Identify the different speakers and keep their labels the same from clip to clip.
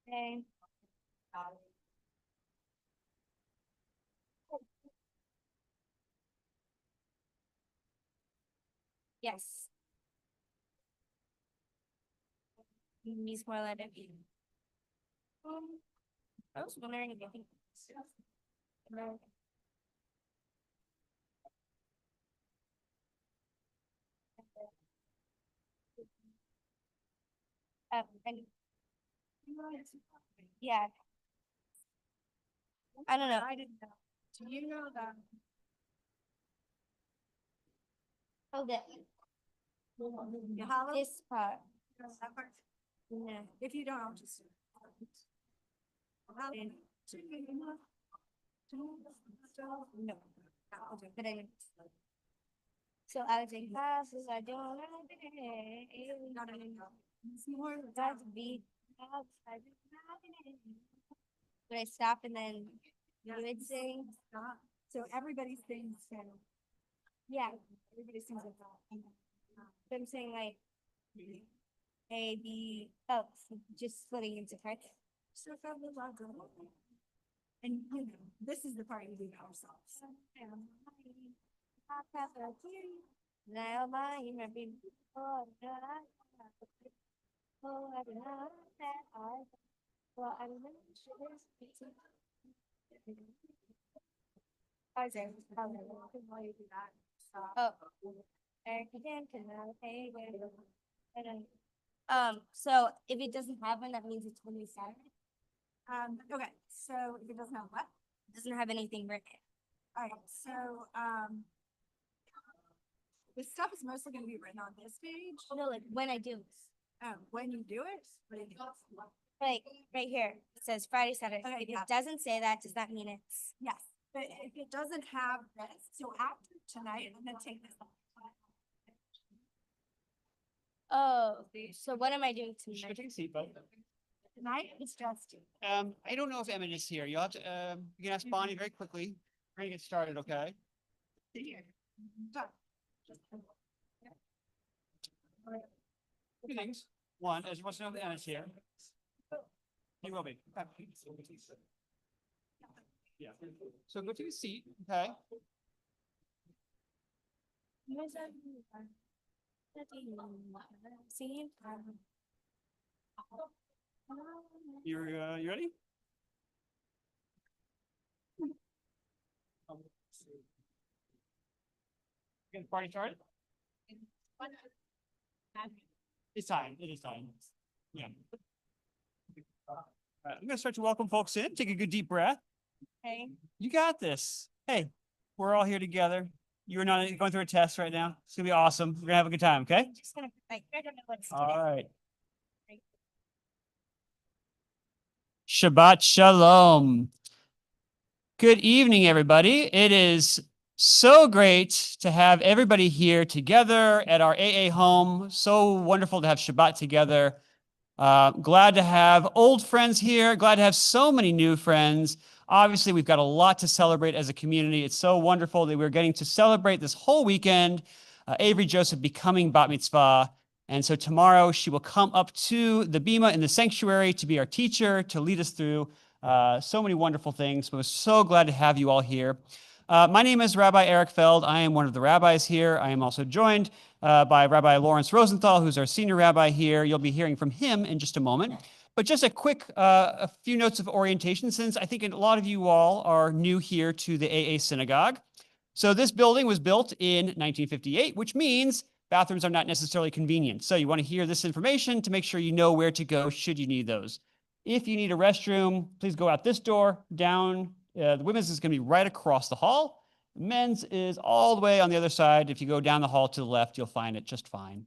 Speaker 1: Okay. Yes. Means more like it. I was wondering if you think. And yeah, I don't know.
Speaker 2: I didn't know. Do you know that?
Speaker 1: Oh, that
Speaker 2: You hollow?
Speaker 1: this part.
Speaker 2: That part?
Speaker 1: Yeah.
Speaker 2: If you don't, I'll just. Hollow?
Speaker 1: No. But I so I was in classes. I don't know.
Speaker 2: Not anymore. It's more.
Speaker 1: That's beat. Would I stop and then you would sing?
Speaker 2: Stop. So everybody sings. So
Speaker 1: Yeah.
Speaker 2: everybody sings it.
Speaker 1: But I'm saying like A, B, oh, just splitting into parts.
Speaker 2: So from the logo. And you know, this is the part we do ourselves.
Speaker 1: Now my every oh, I don't know that I well I don't know. Oh, so if it doesn't have one, that means it's only Saturday.
Speaker 2: Okay, so if it doesn't have what?
Speaker 1: It doesn't have anything written.
Speaker 2: All right, so, the stuff is mostly gonna be written on this page.
Speaker 1: No, like when I do,
Speaker 2: When you do it, what do you do?
Speaker 1: like right here, it says Friday, Saturday.
Speaker 2: Okay,
Speaker 1: If
Speaker 2: yeah.
Speaker 1: it doesn't say that, does that mean it's?
Speaker 2: Yes, but if it doesn't have this, so after tonight, I'm gonna take this off.
Speaker 1: Oh, so what am I doing
Speaker 3: Sure,
Speaker 1: tonight?
Speaker 3: take a seat, bud.
Speaker 2: Tonight, it's just.
Speaker 3: I don't know if Emmett is here. You'll have to, you can ask Bonnie very quickly. We're gonna get started, okay?
Speaker 2: Here. Done.
Speaker 3: Two things. One, as you want to know if Emmett's here. He will be. Yeah. So go take a seat, okay? You ready? Get the party started? It's time. It is time. Yeah. I'm gonna start to welcome folks in. Take a good deep breath.
Speaker 1: Okay.
Speaker 3: You got this. Hey, we're all here together. You're not going through a test right now. It's gonna be awesome. We're gonna have a good time, okay?
Speaker 1: Just gonna like I don't know what's
Speaker 3: All
Speaker 1: today.
Speaker 3: right. Shabbat Shalom. Good evening, everybody. It is so great to have everybody here together at our AA home. So wonderful to have Shabbat together. Glad to have old friends here. Glad to have so many new friends. Obviously, we've got a lot to celebrate as a community. It's so wonderful that we're getting to celebrate this whole weekend. Avery Joesph becoming bat mitzvah. And so tomorrow she will come up to the bima in the sanctuary to be our teacher, to lead us through so many wonderful things. We're so glad to have you all here. My name is Rabbi Eric Feld. I am one of the rabbis here. I am also joined by Rabbi Laurence Rosenthal, who's our senior rabbi here. You'll be hearing from him in just a moment. But just a quick, a few notes of orientation, since I think a lot of you all are new here to the AA synagogue. So this building was built in 1958, which means bathrooms are not necessarily convenient. So you want to hear this information to make sure you know where to go should you need those. If you need a restroom, please go out this door, down. The women's is going to be right across the hall. Men's is all the way on the other side. If you go down the hall to the left, you'll find it just fine.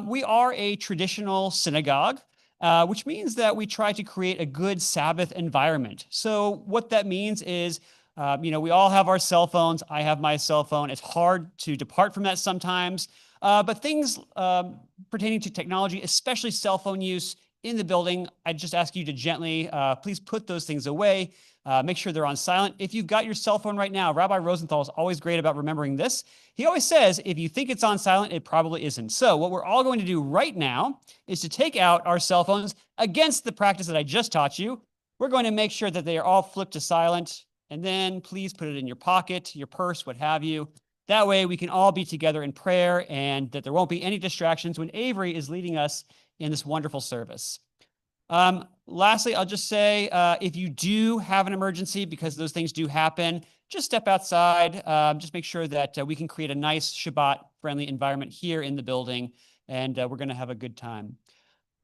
Speaker 3: We are a traditional synagogue, which means that we try to create a good Sabbath environment. So what that means is, we all have our cell phones. I have my cell phone. It's hard to depart from that sometimes. But things pertaining to technology, especially cell phone use, in the building, I just ask you to gently, please put those things away. Make sure they're on silent. If you've got your cell phone right now, Rabbi Rosenthal is always great about remembering this. He always says, if you think it's on silent, it probably isn't. So what we're all going to do right now is to take out our cell phones against the practice that I just taught you. We're going to make sure that they are all flipped to silent, and then please put it in your pocket, your purse, what have you. That way we can all be together in prayer and that there won't be any distractions when Avery is leading us in this wonderful service. Lastly, I'll just say, if you do have an emergency, because those things do happen, just step outside. Just make sure that we can create a nice Shabbat-friendly environment here in the building, and we're going to have a good time.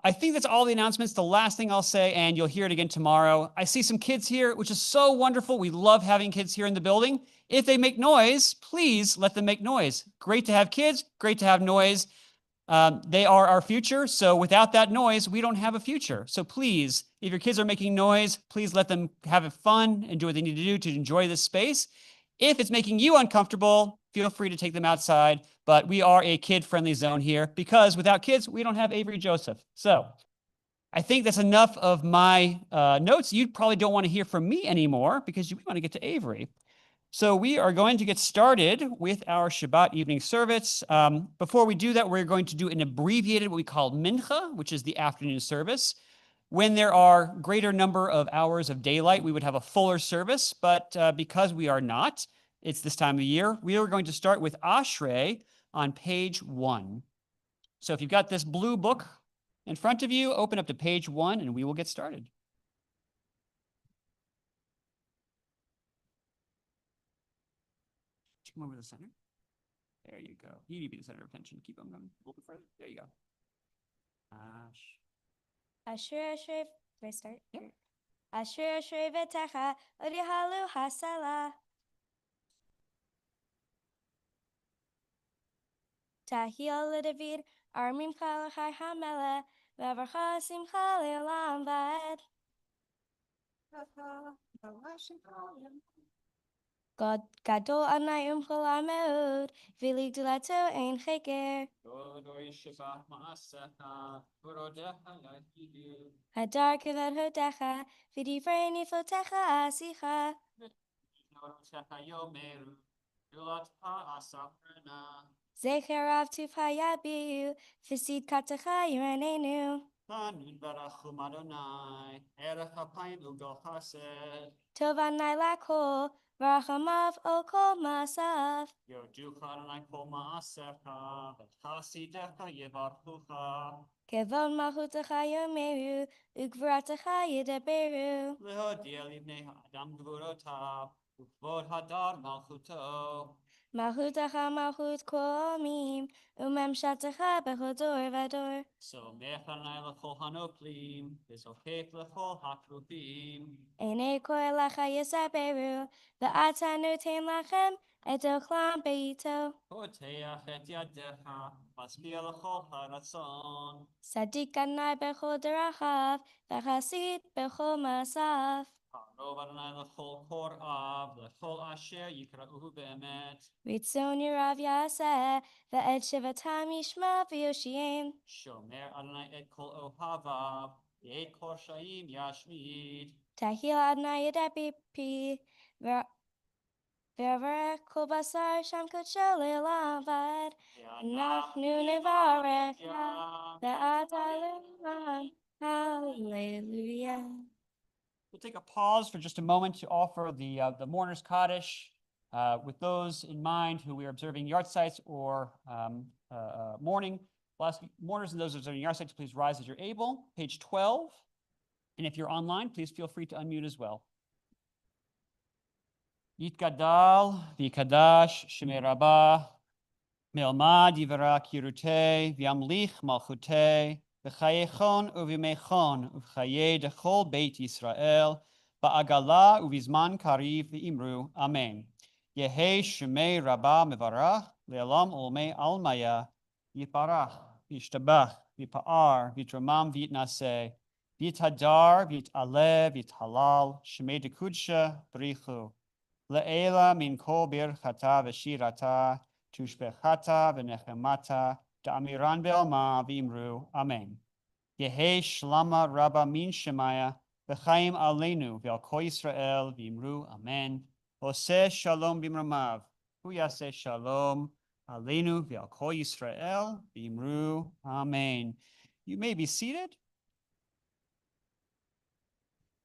Speaker 3: I think that's all the announcements. The last thing I'll say, and you'll hear it again tomorrow, I see some kids here, which is so wonderful. We love having kids here in the building. If they make noise, please let them make noise. Great to have kids, great to have noise. They are our future, so without that noise, we don't have a future. So please, if your kids are making noise, please let them have fun and do what they need to do to enjoy this space. If it's making you uncomfortable, feel free to take them outside, but we are a kid-friendly zone here because without kids, we don't have Avery Joesph. So I think that's enough of my notes. You probably don't want to hear from me anymore because you want to get to Avery. So we are going to get started with our Shabbat evening service. Before we do that, we're going to do an abbreviated, what we call mincha, which is the afternoon service. When there are greater number of hours of daylight, we would have a fuller service, but because we are not, it's this time of year, we are going to start with Ashrei on page 1. So if you've got this blue book in front of you, open up to page 1 and we will get started. Come over to the center. There you go. You need to be the center of attention. Keep on going. A little bit further. There you go.
Speaker 1: Asher, do I start?
Speaker 3: Yep.
Speaker 1: Asher, v'techa, odihalu hasala. Tahil leDavid, armimcha l'chai hamele, v'avarcha simcha le'olam va'ed. God gadol anai umchol me'od, v'li gdulato ein cheker. Hadar keved hodecha, v'divrei nifotecha asicha. Zecharav tufayabiu, v'sid katecha yiranenu. Tov anai lakol, v'rachamav ol kol ma'asav. Kevon malchutecha yomeru, ugvuratecha yedaberu. Malchutecha malchut kol omim, umemshatecha bechodor vador. Enei koel lacha yesaberu, v'ata noten lachem et ochlam beito. Sadik anai bechol derachav, v'chasid bechol masav. Ritzon yirav yaseh, v'ed shivatam yishma v'yoshiem. Tahil adnai yedabi pi, v'avarech kol basar sham kodsho le'olam va'ed. Nachnu nevarech ve'ata le'olam. Hallelujah.
Speaker 3: We'll take a pause for just a moment to offer the mourner's Kaddish. With those in mind who we are observing yard sites or mourning. Last mourners and those observing yard sites, please rise as you're able. Page 12. And if you're online, please feel free to unmute as well. Yitgadal v'kadash shemei Rabbah me'almad yivara kirutei v'yamlich malchutei v'chayechon uv'mechon uv'chaye dechol beit Yisrael ba'agala uv'izman kariv v'imru. Amen. Yehi shemei Rabbah mevarach le'olam olmei almaya yiparach v'yishtabach v'pa'ar v'yitramam v'yitnaseh v'yithadar v'yit'aleh v'yithalal shemei dekudsha b'richu le'ela min kol birchata v'shirata tushbechata v'nechemata da'amiran be'alma v'imru. Amen. Yehi Shlama Rabba Min Shemaya, V'chaim Aleinu, V'al Kol Yisrael, V'imru Amen. Oseh Shalom Bimramav, Hu Yaseh Shalom Aleinu, V'al Kol Yisrael, V'imru Amen. You may be seated.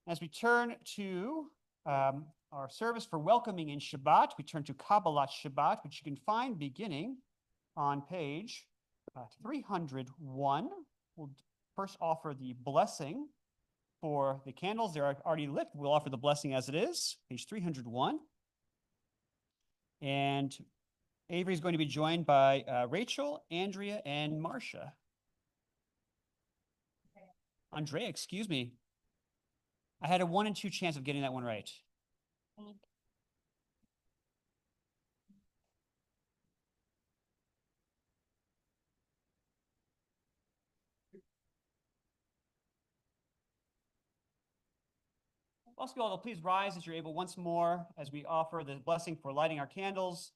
Speaker 3: As we turn to our service for welcoming in Shabbat, we turn to Kabbalat Shabbat, which you can find beginning on page 301. We'll first offer the blessing for the candles. They're already lit. We'll offer the blessing as it is, page 301. And Avery is going to be joined by Rachel, Andrea, and Marcia. Andrea, excuse me. I had a 1 in 2 chance of getting that one right. Also, you all please rise as you're able once more as we offer the blessing for lighting our candles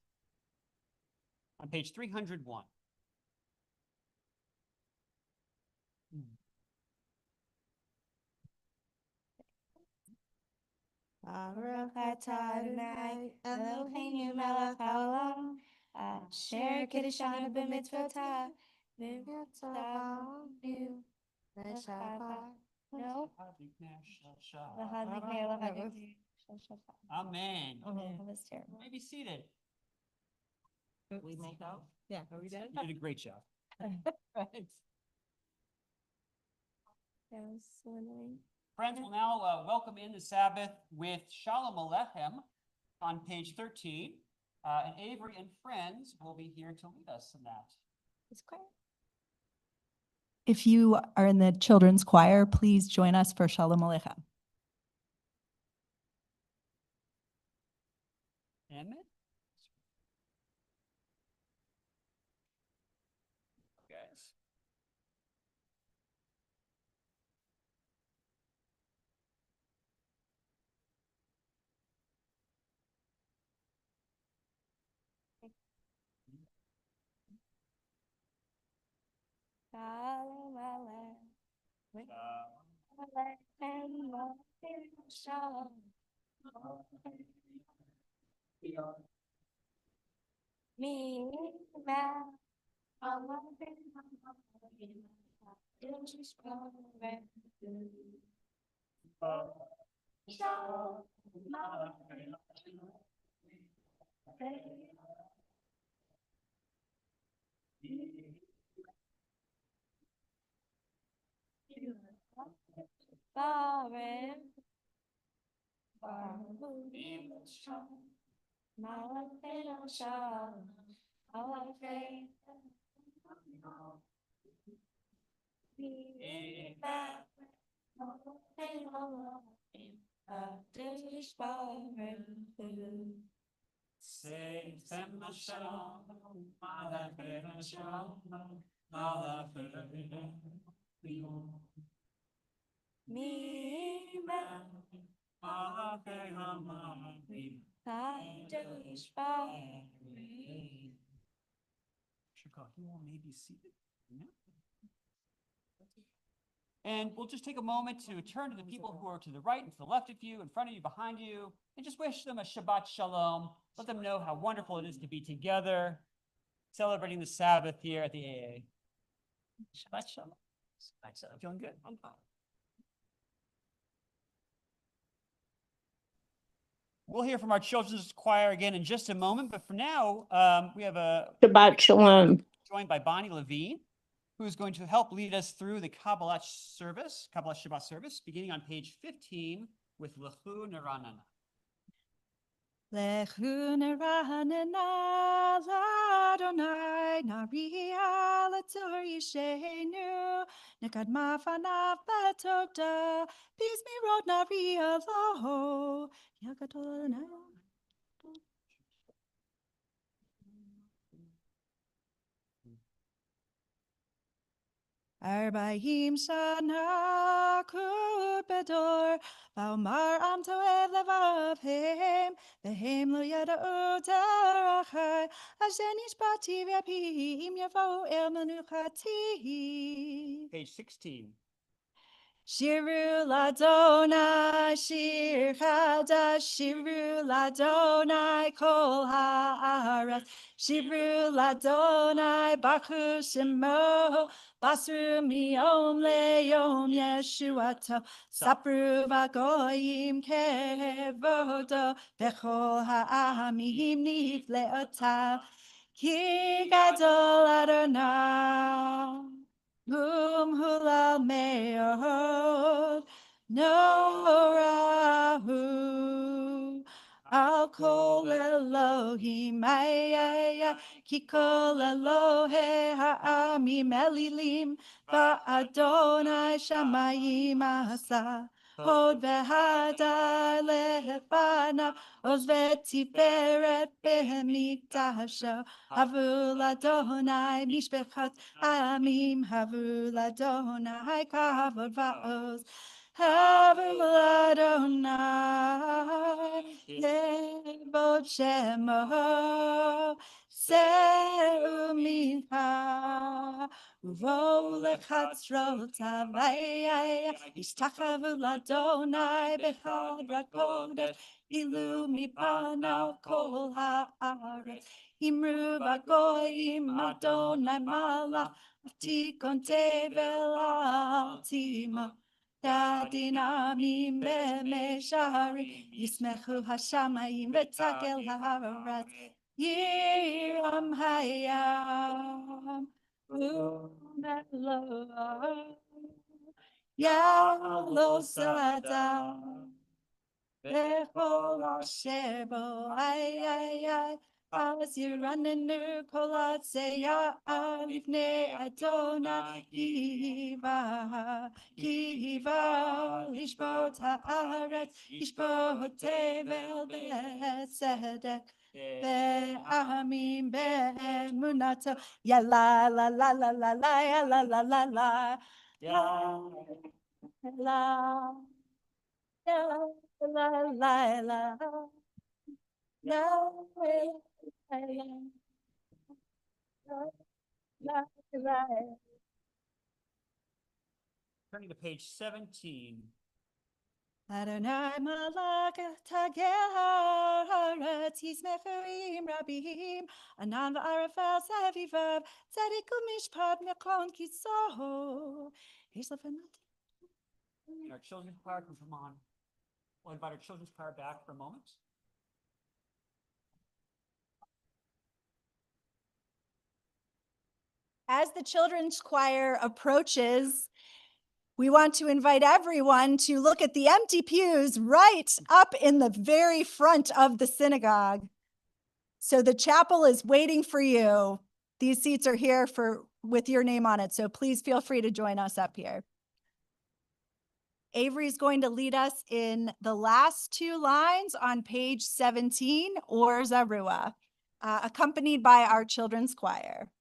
Speaker 3: on page 301.
Speaker 1: Baruch atah Adonai Eloheinu melech haolam asher kiddushanu b'mitzvotav v'mitzvahanu l'shabbat. No.
Speaker 3: Amen.
Speaker 1: That was terrible.
Speaker 3: You may be seated.
Speaker 4: We make out? Yeah, are we done?
Speaker 3: You did a great job.
Speaker 4: Thanks.
Speaker 1: That was so annoying.
Speaker 3: Friends, will now welcome in the Sabbath with Shalom Aleichem on page 13. And Avery and friends will be here to lead us in that.
Speaker 1: It's quiet.
Speaker 5: If you are in the children's choir, please join us for Shalom Aleichem.
Speaker 3: Amen. Guys.
Speaker 1: Shalom Aleichem. Aleichem Shalom. Me,
Speaker 3: You all may be seated. And we'll just take a moment to turn to the people who are to the right and to the left of you, in front of you, behind you, and just wish them a Shabbat Shalom. Let them know how wonderful it is to be together, celebrating the Sabbath here at the AA. Shabbat Shalom. Shabbat Shalom. Feeling good? I'm fine. We'll hear from our children's choir again in just a moment, but for now, we have a
Speaker 4: Shabbat Shalom.
Speaker 3: joined by Bonnie Levine, who's going to help lead us through the Kabbalah service, Kabbalah Shabbat service, beginning on page 15 with Lechu Neranana.
Speaker 5: Lechu neranana l'Adonai nariya l'tzor yishenu nekadma fanav betokda peace mirod nariya lo yagadol Adonai. Arba'im shana kur bedor v'omar am toev levavhem v'hem lo yada'u derachai asher nishbati v'yapim yavo el menuchati.
Speaker 3: Page 16.
Speaker 5: Shiru ladonai shir chadash, shiru ladonai kol haaretz, shiru ladonai baruch shemo, basru miyom leyom yeshuato, sapru v'goyim kevodo, bechol ha'amim nifleotav, ki gadol Adonai. Hulal me'od, norahu, al kol Elohim, ki kol Elohe ha'amim elilim, va'adonai shamayim asa, hod v'hadar lefanav, oz v'tiferet b'mikdasho, havul Adonai mishpechot Amim havul Adonai kavod va'oz. Havul Adonai levod shemo. Se'u mincha uvo lechatzrotav ishtachavu Adonai bechad rakodesh ilu mipanav kol haaretz. Imru v'goyim Adonai malach tikon tevel altima dadinamim b'meshari yismechu hashamayim v'takel haaretz yiram hayam u'melo yalo sadam bechol asher bo ay as you run in the kolat say ya alifne Adonai kiva lishbot haaretz lishbot tevel besedek be'amim be'emunato ya la la la la la la ya la la la la ya la la la la la no way.
Speaker 3: Turning to page 17.
Speaker 5: Adonai malach tagel haaretz yismechuim rabim anan v'arafel sevivav tzadik u'mishpat meklon kiso. Here's the fun.
Speaker 3: Our children's choir can come on. We'll invite our children's choir back for a moment.
Speaker 5: As the children's choir approaches, we want to invite everyone to look at the empty pews right up in the very front of the synagogue. So the chapel is waiting for you. These seats are here with your name on it, so please feel free to join us up here. Avery is going to lead us in the last two lines on page 17, Or Zarua, accompanied by our children's choir.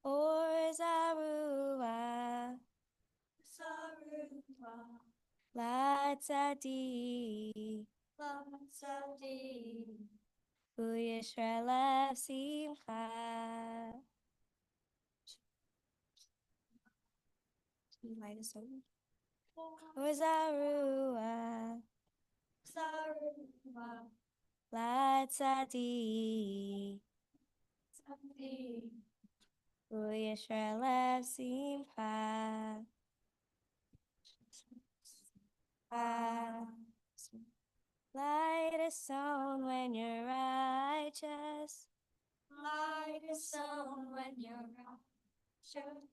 Speaker 1: Or Zarua, La Tzadi, Uyisrael Simcha. Or Zarua, La Tzadi, Uyisrael Simcha. Light is sown when you're righteous. Light is sown when you're righteous.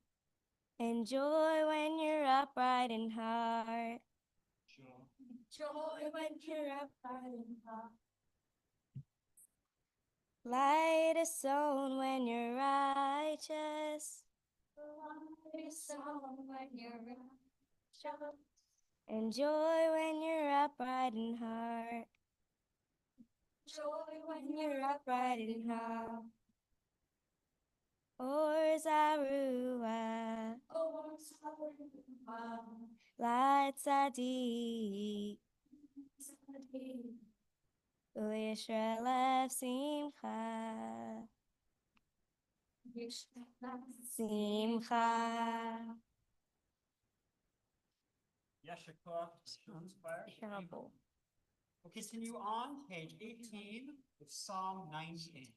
Speaker 1: And joy when you're upright in heart. Joy when you're upright in heart. Light is sown when you're righteous. Light is sown when you're righteous. And joy when you're upright in heart. Joy when you're upright in heart. Or Zarua, La Tzadi, Uyisrael Simcha. Simcha.
Speaker 3: Yeshua, Children's Choir.
Speaker 1: Terrible.
Speaker 3: We'll continue on page 18 with Psalm 98.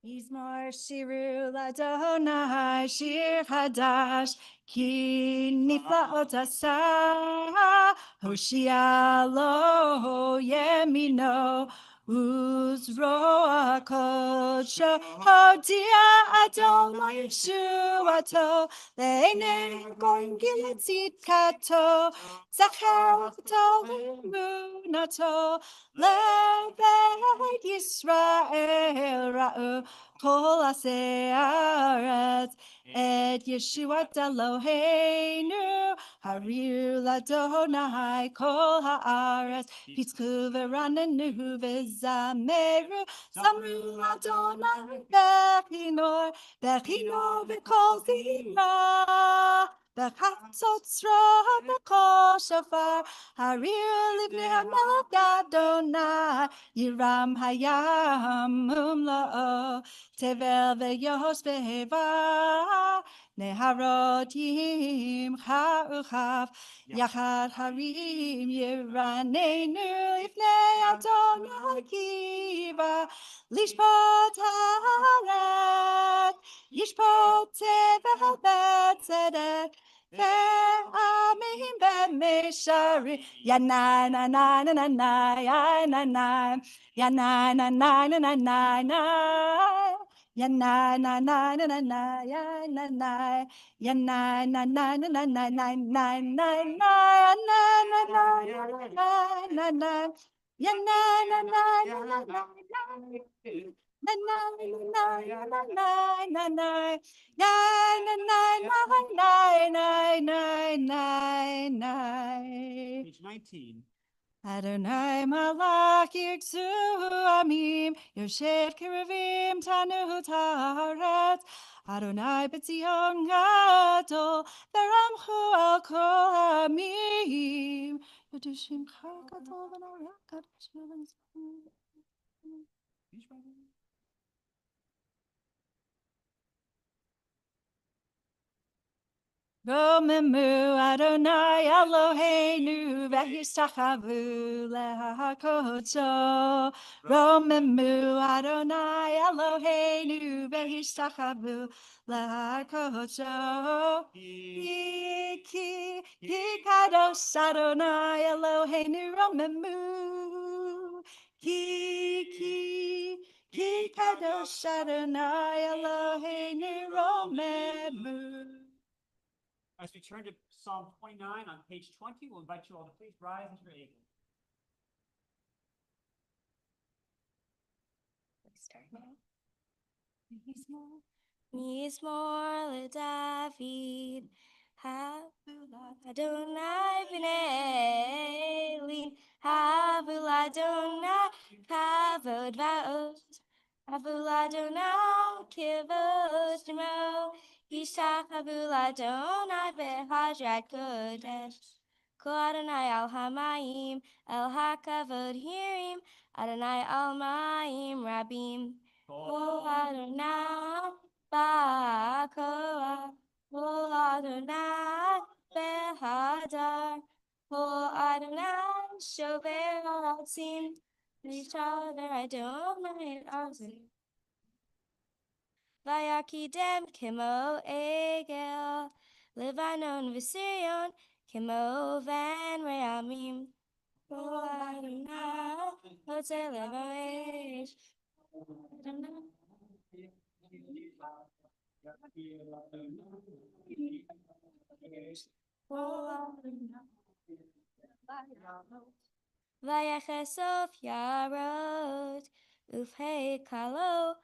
Speaker 5: Mizmor shiru ladonai shir hadash ki niflaot asa Hoshia lo yemino uzro kodsho hodia Adonai Yeshuato le'enei goyim tzidkato zachar emunato lebeit Yisrael ra'u kol ha'aretz et Yeshuat Eloheinu hariu ladonai kol ha'aretz pitzku v'ranenu v'zameru zamru ladonai bechinor v'kol zimra v'chatzotzra v'kol shofar hariu livnei hamelech Adonai Yiram hayam umla'o tevel ve'yos ve'eva neharot yimcha uchav yachad harim yiranenu ifnei Adonai kiva lishpot haaret yishpot tevel betzedek ve'amim be'meshari yana na na na na na ya na na ya na na na na na na na ya na na na na na na ya na na ya na na na na na na na na na na na na ya na na na na na na na na na na
Speaker 3: Page 19.
Speaker 5: Adonai malach yirtzu amim yoshev keruvim tanu taharetz Adonai b'tzion gadol v'ramchu al kol hamim Yadushim char gadol v'norah kadosh v'nizkun. Romemu Adonai Eloheinu v'yishtachavu lehakocho. Romemu Adonai Eloheinu v'yishtachavu lehakocho. Ki kadosh Adonai Eloheinu romemu. Ki kadosh Adonai Eloheinu romemu.
Speaker 3: As we turn to Psalm 29 on page 20, we'll invite you all to please rise as you're able.
Speaker 1: Mizmor leDavid, Adonai b'nei Elin, Havul Adonai kavod va'oz, Havul Adonai kivod shemo, Yishtachavu Adonai b'hadrat kodesh, Kol Adonai al hamayim, el hakavod hirim, Adonai al mayim rabim, Kol Adonai ba'koach, Kol Adonai behadar, Kol Adonai shover ha'atzim, Yishaver Adonai arzim. Vayakidem kimo egel, Levanon v'Sirion, kimo van re'amim, Kol Adonai hotze levaresh, Vayachesof yarot, ufhei kalo,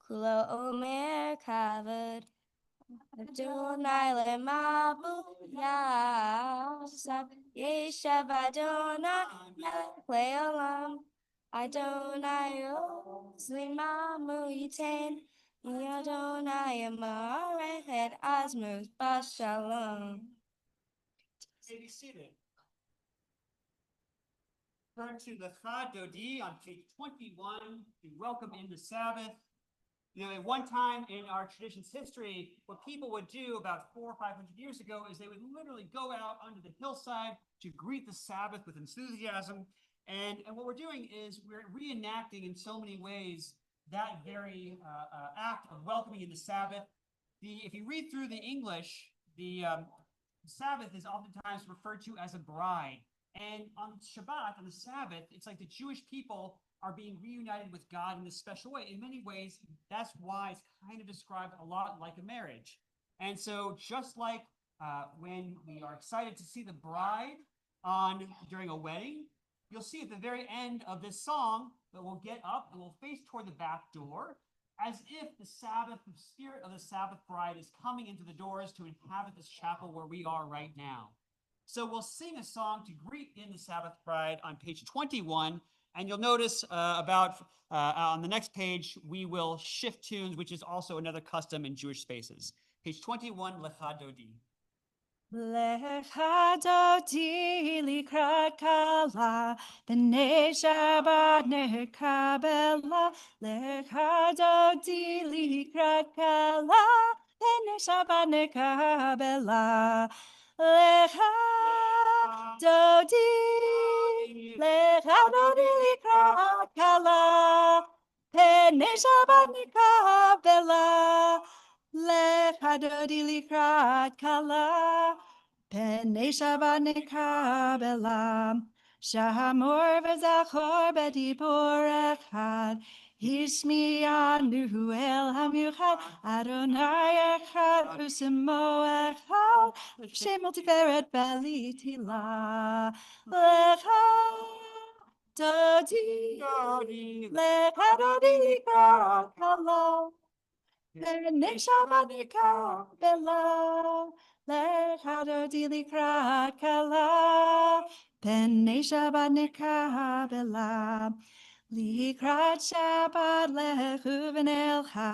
Speaker 1: kulo omer kavod, Adonai lemabu yasav, yeshav Adonai melech leolam, Adonai zlimamu yitain, Adonai amarech et azmuz bashalom.
Speaker 3: You may be seated. Turn to the Chad Dodi on page 21 to welcome in the Sabbath. At one time in our tradition's history, what people would do about 400 or 500 years ago is they would literally go out onto the hillside to greet the Sabbath with enthusiasm. And what we're doing is we're reenacting in so many ways that very act of welcoming in the Sabbath. If you read through the English, the Sabbath is oftentimes referred to as a bride. And on Shabbat, on the Sabbath, it's like the Jewish people are being reunited with God in this special way. In many ways, that's why it's kind of described a lot like a marriage. And so just like when we are excited to see the bride during a wedding, you'll see at the very end of this song that we'll get up and we'll face toward the back door as if the spirit of the Sabbath bride is coming into the doors to inhabit this chapel where we are right now. So we'll sing a song to greet in the Sabbath bride on page 21. And you'll notice on the next page, we will shift tunes, which is also another custom in Jewish spaces. Page 21, Lecha Dodi.
Speaker 5: Lecha dodi likrat kala, b'nei Shabbat nekabela. Lecha dodi likrat kala, b'nei Shabbat nekabela. Lecha dodi likrat kala, b'nei Shabbat nekabela. Lecha dodi likrat kala, b'nei Shabbat nekabela. Shamor v'zachor b'dibur echad, Hishmi'anu el hamiuchad, Adonai echad u'shemo echad, Shemo tiferet b'litila. Lecha dodi, lecha dodi likrat kala, b'nei Shabbat nekabela. Lecha dodi likrat kala, b'nei Shabbat nekabela. Likrat Shabbat lechu v'nelcha,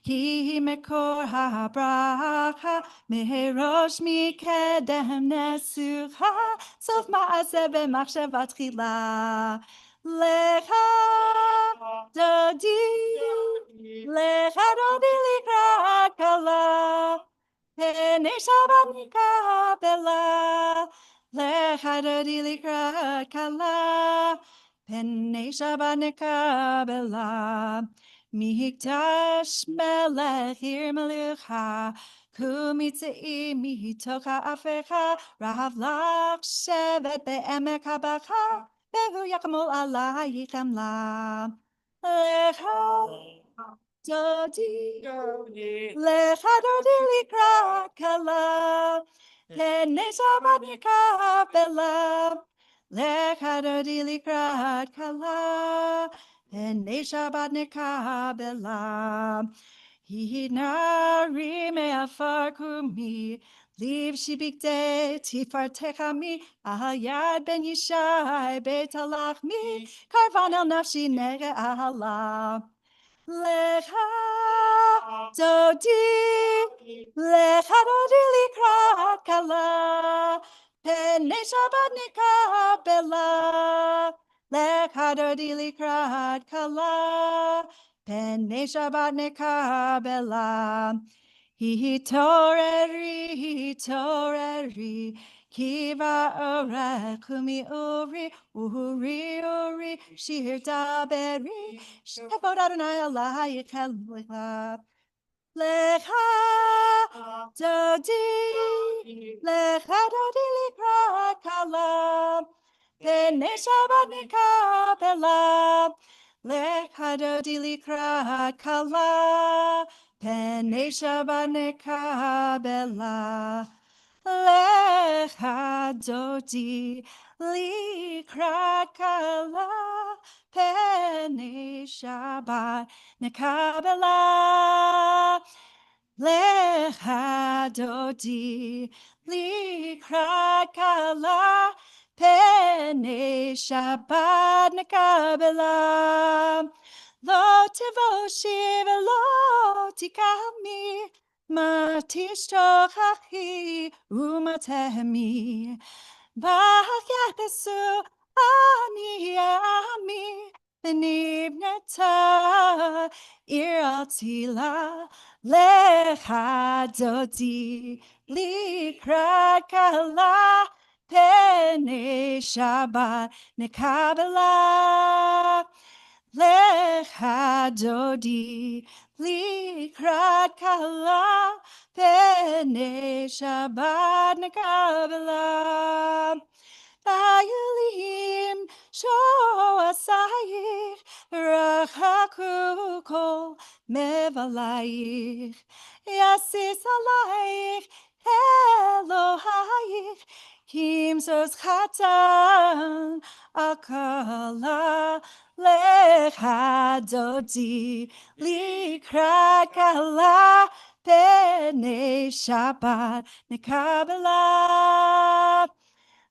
Speaker 5: ki mekor ha'bracha, merosh mikedem nesucha, sof ma'aseh v'machshava tchila. Lecha dodi, lecha dodi likrat kala, b'nei Shabbat nekabela. Lecha dodi likrat kala, b'nei Shabbat nekabela. Mikdash melech ir melucha, kumitzei mitocha afecha, rahav lach shevet be'emek habacha, behu yakamol alayichem la. Lecha dodi, lecha dodi likrat kala, b'nei Shabbat nekabela. Lecha dodi likrat kala, b'nei Shabbat nekabela. Hinari me'afar kumi, liv shibikdei tifartecha mi, ahayad ben yishai beit halachmi, karvan el nafshi nege ahala. Lecha dodi, lecha dodi likrat kala, b'nei Shabbat nekabela. Lecha dodi likrat kala, b'nei Shabbat nekabela. Hitoreri, kiva orech kumi uri, uri, shir daberi, shevod Adonai alayich lecha. Lecha dodi, lecha dodi likrat kala, b'nei Shabbat nekabela. Lecha dodi likrat kala, b'nei Shabbat nekabela. Lecha dodi likrat kala, b'nei Shabbat nekabela. Lecha dodi likrat kala, b'nei Shabbat nekabela. Lo tevoshi v'lo tikami, ma tishtochachi u'matehemi, v'al yapesu ani ami, ונבנתה עיר על תילה לך דודי לקראת כלה פני שבת נקבלה לך דודי לקראת כלה פני שבת נקבלה Bayalim shoasayich rachaku kol mevalayich yasis alayich Elohayich kim zos chatan akala lecha dodi likrat kala pene Shabbat nekabela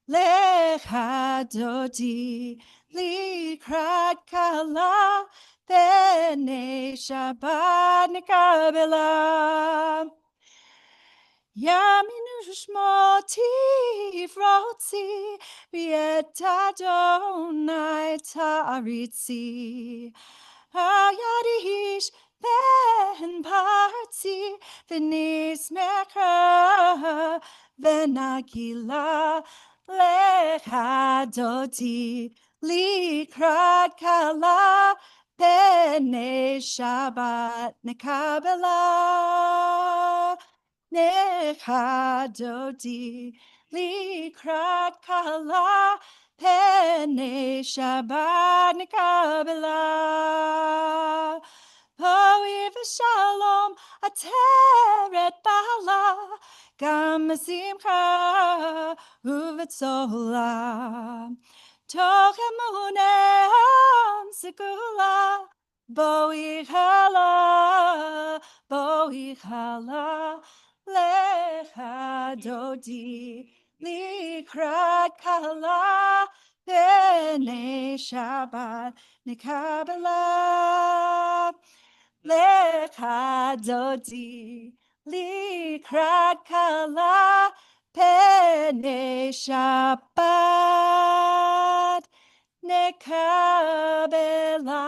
Speaker 5: Lecha dodi likrat kala pene Shabbat nekabela. Yaminu shmoti frotzi v'et Adonai ta'aritzi. Hayadish ben parti v'nismecha v'nagila lecha dodi likrat kala pene Shabbat nekabela. Lecha dodi likrat kala pene Shabbat nekabela. Po'ir v'shalom ateret bala gam simcha uvetzola toch emunem segula bo'ich hala lecha dodi likrat kala pene Shabbat nekabela lecha dodi likrat kala pene Shabbat nekabela.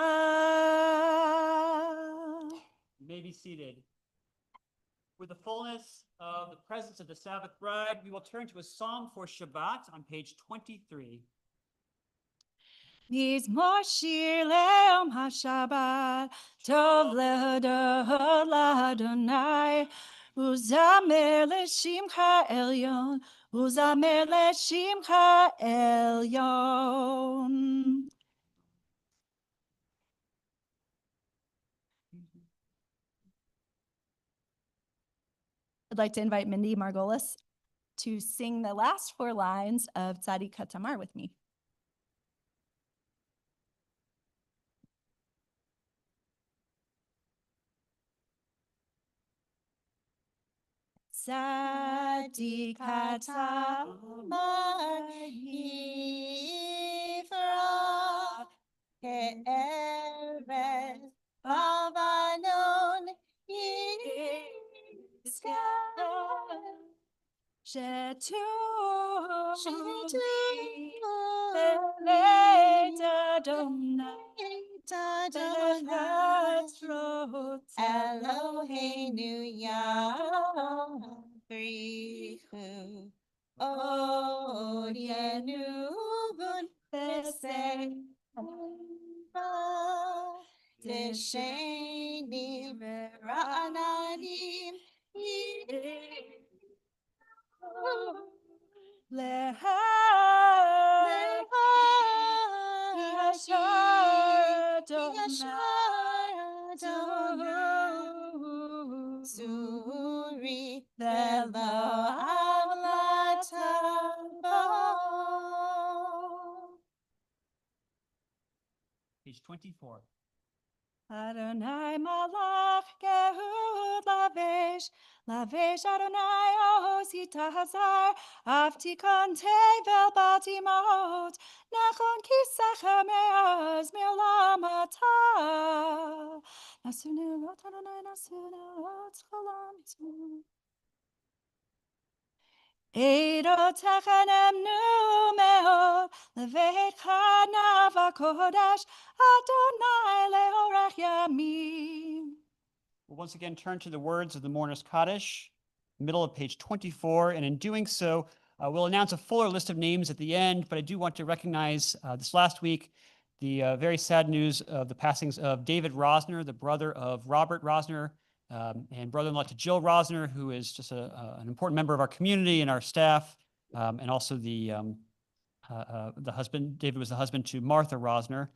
Speaker 3: You may be seated. With the fullness of the presence of the Sabbath bride, we will turn to a psalm for Shabbat on page 23.
Speaker 5: Mizmor shir le'om haShabbat, tov lehodot l'Adonai, uzamer le'shimcha elyon, uzamer le'shimcha elyon. I'd like to invite Mindy Margolis to sing the last 4 lines of Tzadik HaTamar with me. Tzadik HaTamar yifrach ke'eres bavanon yizkar shetu b'nei Adonai Eloheinu Yavrichu Od Yenubun B'Sefa T'Sheni V'Ra'ananim Leha Yashar Adonai Suri Velo Avlatabo.
Speaker 3: Page 24.
Speaker 5: Adonai malach gehud lavesh, lavesh Adonai osi tahazar, aftikon tevel batimot, nachon kisach me'az me'olam atah. Nasu ne'elot Adonai, nasu ne'elot cholam tu. Eidotechanem nu meod leveit chanav hakodesh Adonai leorech yamim.
Speaker 3: We'll once again turn to the words of the Mourner's Kaddish, middle of page 24, and in doing so, we'll announce a fuller list of names at the end, but I do want to recognize this last week the very sad news of the passings of David Rosner, the brother of Robert Rosner, and brother-in-law to Jill Rosner, who is just an important member of our community and our staff, and also the husband. David was the husband to Martha Rosner,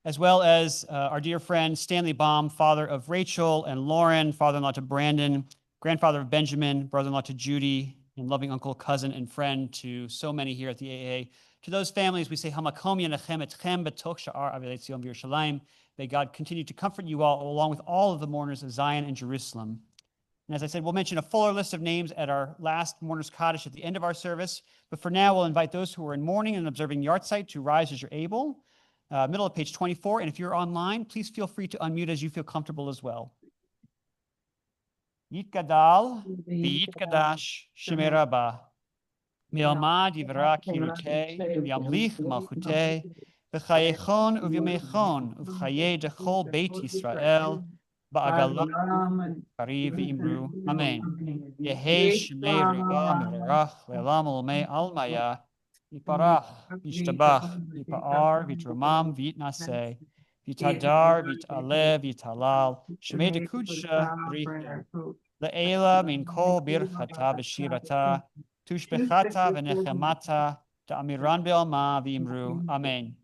Speaker 3: as well as our dear friend Stanley Baum, father of Rachel and Lauren, father-in-law to Brandon, grandfather of Benjamin, brother-in-law to Judy, and loving uncle, cousin, and friend to so many here at the AA. To those families, we say, Hamakom Yenachem Etchem Betoch Sha'ar Avilei Tzion V'Yerushalayim. May God continue to comfort you all, along with all of the mourners of Zion and Jerusalem. And as I said, we'll mention a fuller list of names at our last Mourner's Kaddish at the end of our service. But for now, we'll invite those who are in mourning and observing yahrzeit to rise as you're able. Middle of page 24. And if you're online, please feel free to unmute as you feel comfortable as well. Yitgadal v'yitgadash Shemei Rabbah. Mi'almad yivra kirutei, v'yamlich malchutei, v'chayechon uvyamechon, uv'chaye dechol Beit Yisrael, ba'agalah kari v'imru. Amen. Yehei Shemei Rabbah mevarach le'olam olmei almaya, yiparach, yishtabach, yipa'ar, v'yitromam, v'yitnaseh, v'yitadar, v'yit'aleh, v'yitalal, Shemei dekudsha brichu. Le'ela min kol birchata v'shirata, tushbechata v'nechemata, ta'amiran be'alma v'imru. Amen.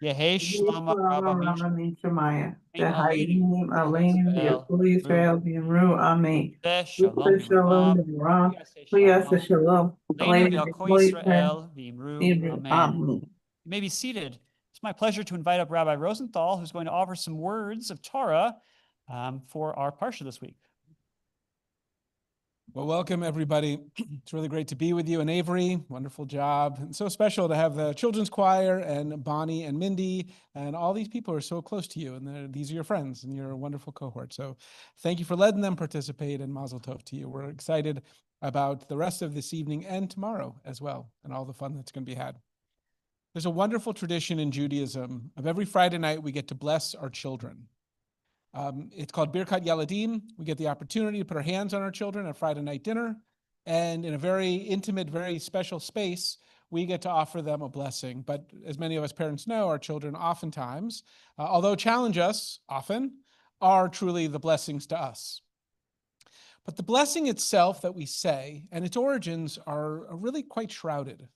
Speaker 3: Yehei shlama rabba min
Speaker 6: Shamaya.
Speaker 3: Ein
Speaker 6: Tehayim Aleim
Speaker 3: Israel.
Speaker 6: Yekul Israel V'Yimru. Amen.
Speaker 3: Shalom
Speaker 6: Shalom
Speaker 3: v'ramam.
Speaker 6: V'Ram.
Speaker 3: Shalom.
Speaker 6: V'Yaseh Shalom.
Speaker 3: Leinu
Speaker 6: Aleim
Speaker 3: v'al kol
Speaker 6: Yekul Israel
Speaker 3: Yisrael v'imru.
Speaker 6: V'Yimru.
Speaker 3: Amen.
Speaker 6: Amen.
Speaker 3: You may be seated. It's my pleasure to invite up Rabbi Rosenthal, who's going to offer some words of Torah for our parsha this week.
Speaker 7: Well, welcome everybody. It's really great to be with you and Avery. Wonderful job. And so special to have the children's choir and Bonnie and Mindy and all these people are so close to you. And these are your friends and you're a wonderful cohort. So thank you for letting them participate and mazel tov to you. We're excited about the rest of this evening and tomorrow as well and all the fun that's going to be had. There's a wonderful tradition in Judaism of every Friday night we get to bless our children. It's called Birkat Yaladim. We get the opportunity to put our hands on our children at Friday night dinner. And in a very intimate, very special space, we get to offer them a blessing. But as many of us parents know, our children oftentimes, although challenge us often, are truly the blessings to us. But the blessing itself that we say and its origins are really quite shrouded.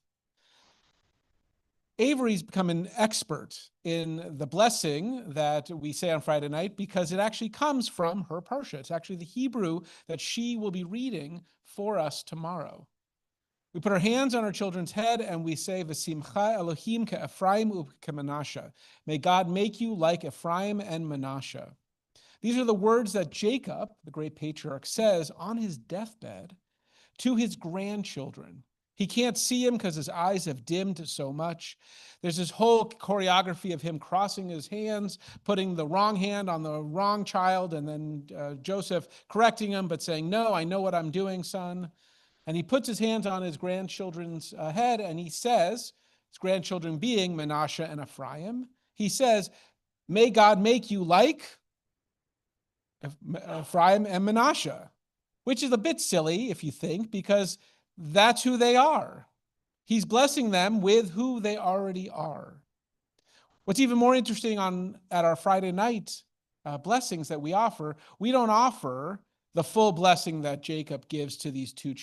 Speaker 7: Avery's become an expert in the blessing that we say on Friday night because it actually comes from her parsha. It's actually the Hebrew that she will be reading for us tomorrow. We put our hands on our children's head and we say, V'simcha Elohim ke'Ephraim u'ke'Menashe. May God make you like Ephraim and Menashe. These are the words that Jacob, the great patriarch, says on his deathbed to his grandchildren. He can't see him because his eyes have dimmed so much. There's this whole choreography of him crossing his hands, putting the wrong hand on the wrong child, and then Joesph correcting him, but saying, no, I know what I'm doing, son. And he puts his hands on his grandchildren's head, and he says, his grandchildren being Menashe and Ephraim, he says, may God make you like Ephraim and Menashe, which is a bit silly if you think, because that's who they are. He's blessing them with who they already are. What's even more interesting at our Friday night blessings that we don't offer the full blessing that Jacob gives to these two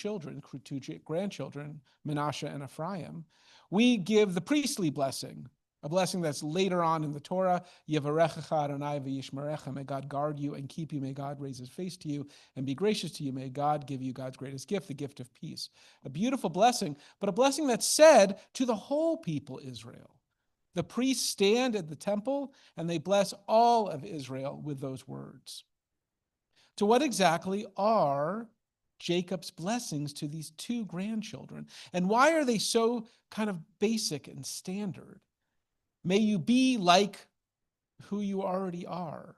Speaker 7: grandchildren, Menashe and Ephraim. We give the priestly blessing, a blessing that's later on in the Torah. Yevarechecha Adonai v'yishmerecha. May God guard you and keep you. May God raise his face to you and be gracious to you. May God give you God's greatest gift, the gift of peace. A beautiful blessing, but a blessing that's said to the whole people Israel. The priests stand at the temple and they bless all of Israel with those words. So what exactly are Jacob's blessings to these two grandchildren? And why are they so kind of basic and standard? May you be like who you already are.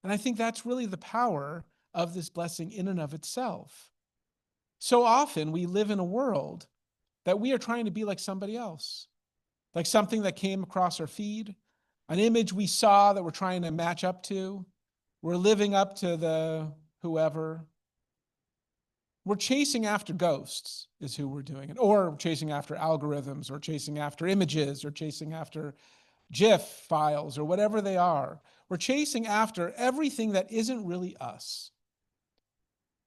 Speaker 7: And I think that's really the power of this blessing in and of itself. So often we live in a world that we are trying to be like somebody else, like something that came across our feed, an image we saw that we're trying to match up to. We're living up to the whoever. We're chasing after ghosts is who we're doing it, or chasing after algorithms, or chasing after images, or chasing after GIF files, or whatever they are. We're chasing after everything that isn't really us.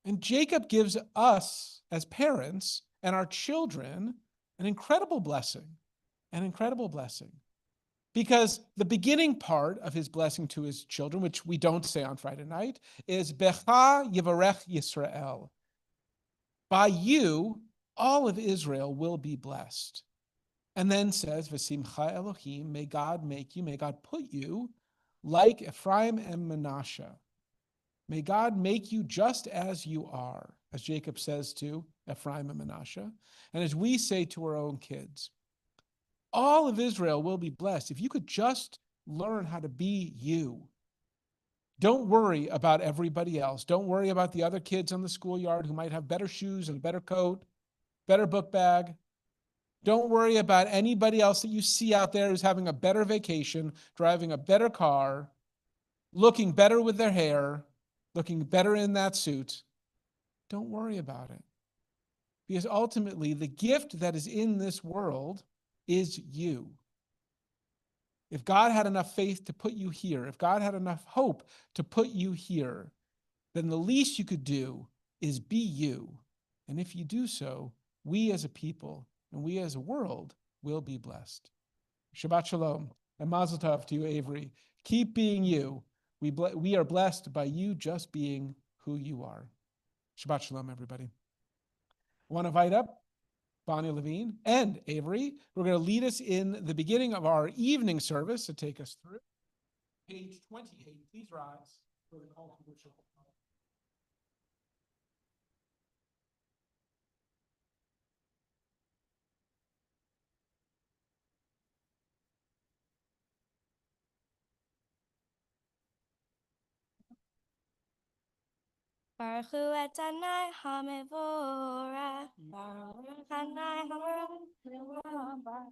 Speaker 7: And Jacob gives us as parents and our children an incredible blessing, an incredible blessing. Because the beginning part of his blessing to his children, which we don't say on Friday night, is Becha Yivarech Yisrael. By you, all of Israel will be blessed. And then says, V'simcha Elohim, may God make you, may God put you like Ephraim and Manasseh. May God make you just as you are, as Jacob says to Ephraim and Manasseh, and as we say to our own kids. All of Israel will be blessed if you could just learn how to be you. Don't worry about everybody else. Don't worry about the other kids on the schoolyard who might have better shoes and a better coat, better book bag. Don't worry about anybody else that you see out there who's having a better vacation, driving a better car, looking better with their hair, looking better in that suit. Don't worry about it. Because ultimately, the gift that is in this world is you. If God had enough faith to put you here, if God had enough hope to put you here, then the least you could do is be you. And if you do so, we as a people and we as a world will be blessed. Shabbat Shalom and Mazel Tov to you, Avery. Keep being you. We are blessed by you just being who you are. Shabbat Shalom, everybody. I want to invite up Bonnie Levine and Avery. We're going to lead us in the beginning of our evening service to take us through page 28. Please rise for the call to worship.
Speaker 1: Baruch hu Adonai HaMevorach, Baruch Adonai HaMevorach,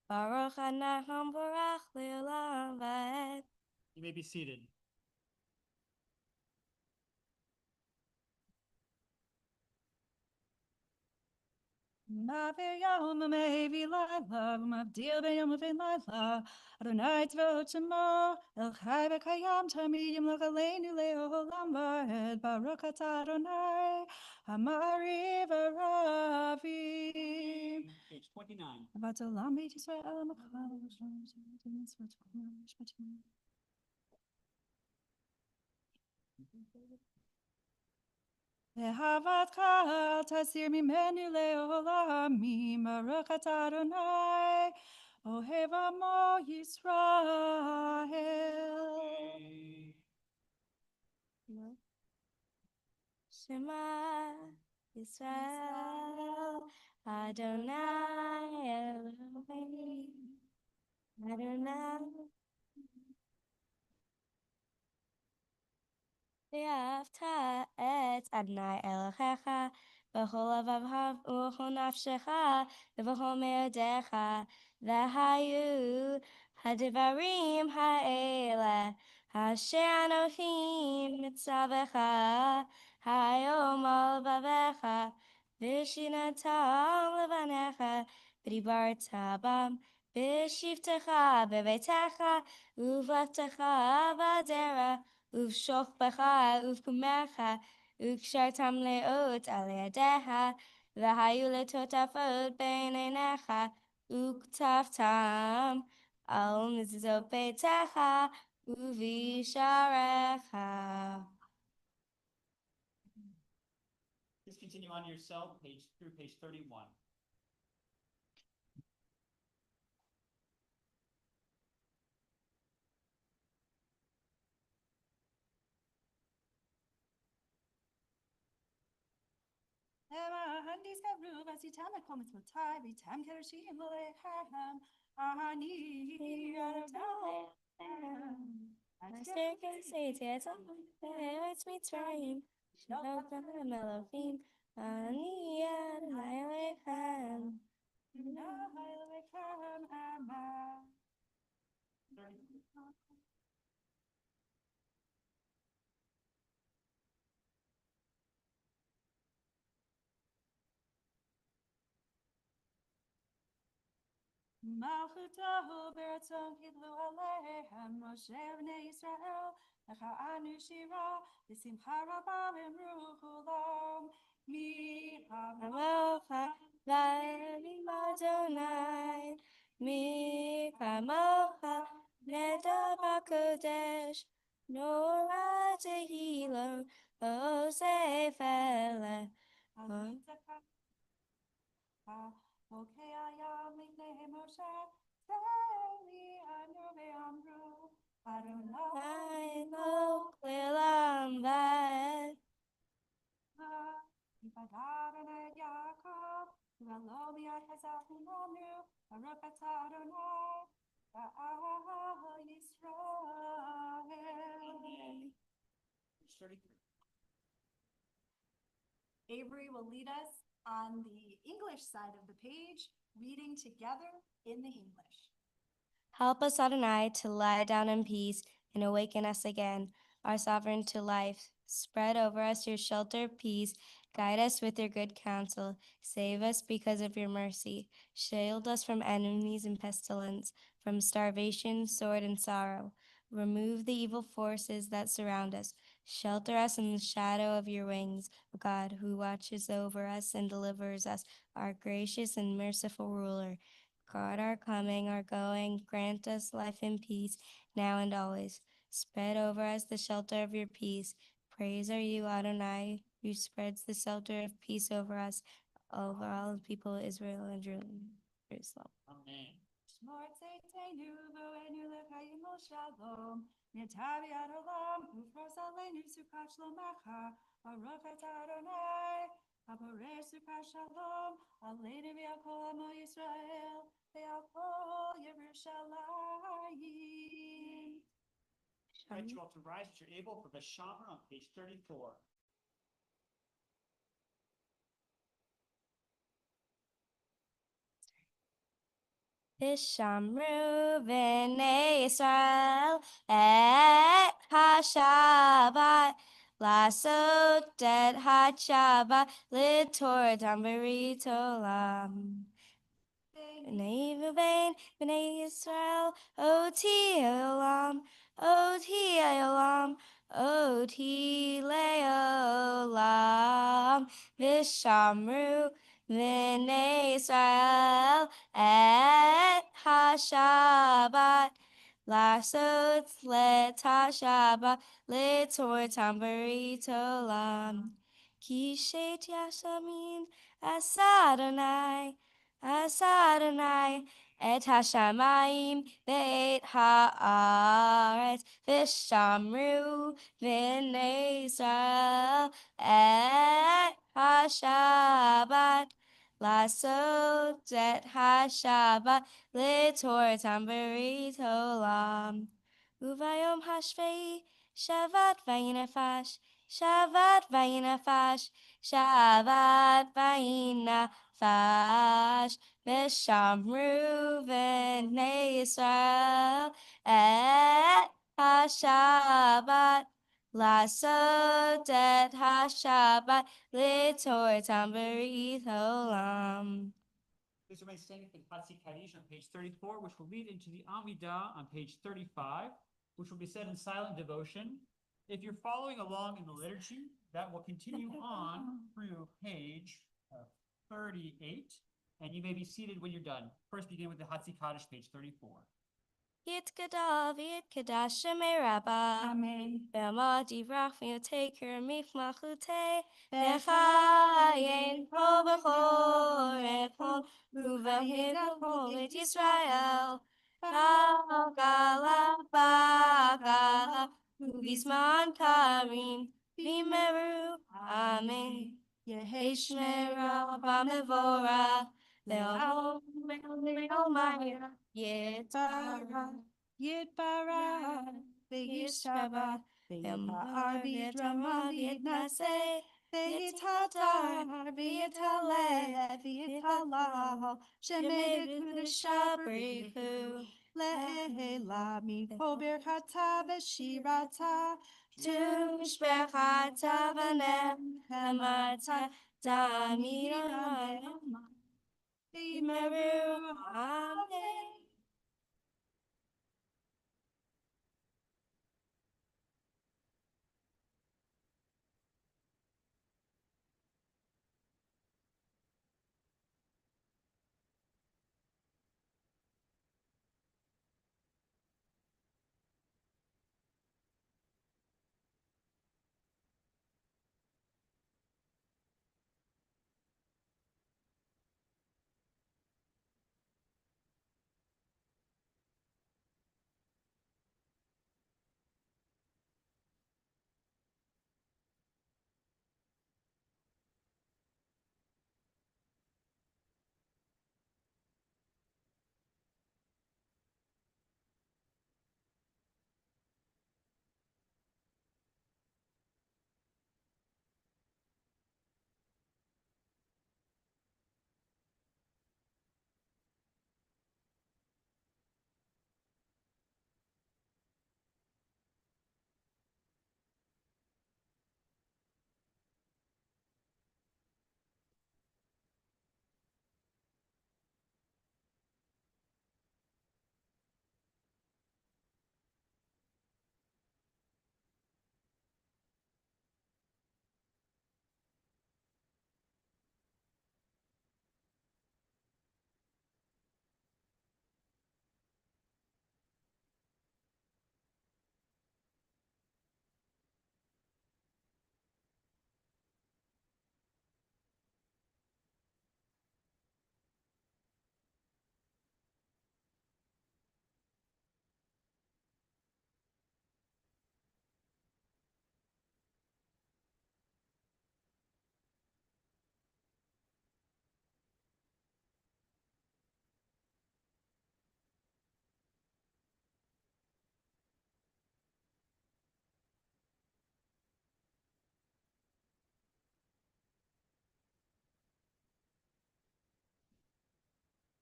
Speaker 1: Baruch Adonai HaMevorach Le'olam Va'ed.
Speaker 3: You may be seated.
Speaker 2: Ma'avir yom u'mevi laila, u'mavdil b'yom u'vein laila. Adonai tzvaot shemo, el chai v'kayam tamid yimloch aleinu le'olam va'ed. Baruch atah Adonai, hamari v'ravi.
Speaker 3: Page 29.
Speaker 2: Avat olam beit Yisrael machal. Lehavatcha al tasir mimenu leolamim, Baruch atah Adonai, ohev amo Yisrael.
Speaker 1: Shema Yisrael Adonai Elohim Adonai Ve'ahavta et Adonai Elohecha b'chol levav u'chol nafshecha v'chol me'odecha v'hayu hadivarim ha'ele asher Anochim mitzavecha hayom al vavecha v'shinatam levanecha v'dibarta bam v'shivtecha b'beitecha uvavtecha v'adera uv'shochbecha uv'kumecha uk'shartam le'ot al yadecha v'hayu letotafot bein einecha uk'taftam al mizuzot beitecha uvisharecha.
Speaker 3: Please continue on yourself, through page 31.
Speaker 2: Ema handis gavru v'asitam et kol mitzvotai v'tam kedoshim l'lechem ani Adonai.
Speaker 1: Master can say to us, it's Mitzrayim, Shalom Elohim, Ani Adonai Elohim.
Speaker 2: Malchutahu beratzon kidlu aleichem Moshe v'nei Yisrael lecha anu shira v'simcha rabba v'imru kulam mi
Speaker 1: Kamocha vayim Adonai. Mi kamocha neda b'kodesh. Nora tehilo osef ele.
Speaker 2: Okay, ayam lifnei Moshe Seli anu ve'amru Adonai
Speaker 1: Lo lelam vad.
Speaker 2: Adonai Yaakov V'lo mi'achazach imonu Baruch atah Adonai Ba'al Yisrael. Avery will lead us on the English side of the page, reading together in the English.
Speaker 1: Help us, Adonai, to lie down in peace and awaken us again, our sovereign to life. Spread over us your shelter of peace. Guide us with your good counsel. Save us because of your mercy. Shield us from enemies and pestilence, from starvation, sword, and sorrow. Remove the evil forces that surround us. Shelter us in the shadow of your wings, O God, who watches over us and delivers us, our gracious and merciful ruler. Guard our coming, our going, grant us life and peace, now and always. Spread over us the shelter of your peace. Praise are you, Adonai, who spreads the shelter of peace over us, over all the people of Israel and Jerusalem.
Speaker 3: Amen.
Speaker 2: Shmor tzeitzenu v'oenu l'chayim shalom. Nitavi ad olam ufros aleinu sukkot shlomecha. Baruch atah Adonai. Haborei sukkot shalom. Aleinu v'yakol amo Yisrael. V'yakol Yerushalayim.
Speaker 3: I invite you all to rise as you're able for the Shomer on page 34.
Speaker 1: Vishamru v'nei Yisrael et ha-Shabbat, לעשות את השבת לתור תמברית עולם. בני ובין בני ישראל, אותי העולם, אותי העולם, אותי לעולם. ושמרו בני ישראל את השבת, לעשות את השבת לתור תמברית עולם. כי שת ישמים עשה אדוני, עשה אדוני את השמיים ואת הארץ, ושמרו בני ישראל את השבת, לעשות את השבת לתור תמברית עולם. וביום השביעי שבת וינפש, שבת וינפש, שבת וינפש, ושמרו בני ישראל את השבת, לעשות את השבת לתור תמברית עולם.
Speaker 3: Please remain standing for the Hatzi Kaddish on page 34, which will lead into the Amidah on page 35, which will be said in silent devotion. If you're following along in the liturgy, that will continue on through page 38, and you may be seated when you're done. First, begin with the Hatzi Kaddish, page 34.
Speaker 1: יתגדל ויתקדש שמי רבה.
Speaker 2: Amen.
Speaker 1: ועמד יברח ויותקר מלכותי. וחיין פה בכל ובהיר כל בית ישראל. בגלה בגלה ובזמן קרים במהרו. אמן. יהי שמרה במבורך. לעולם מהר יתברך.
Speaker 2: Yitbarach, v'yishtabach, v'yipa'ar v'yitrama v'yitnaseh,
Speaker 5: V'yitadar, v'yitaleh, v'yitalal, shemedu v'shabrihu, le'ela mikol birchata v'shirata,
Speaker 1: Tu shbechata v'nem hamata damiram. Meru amen.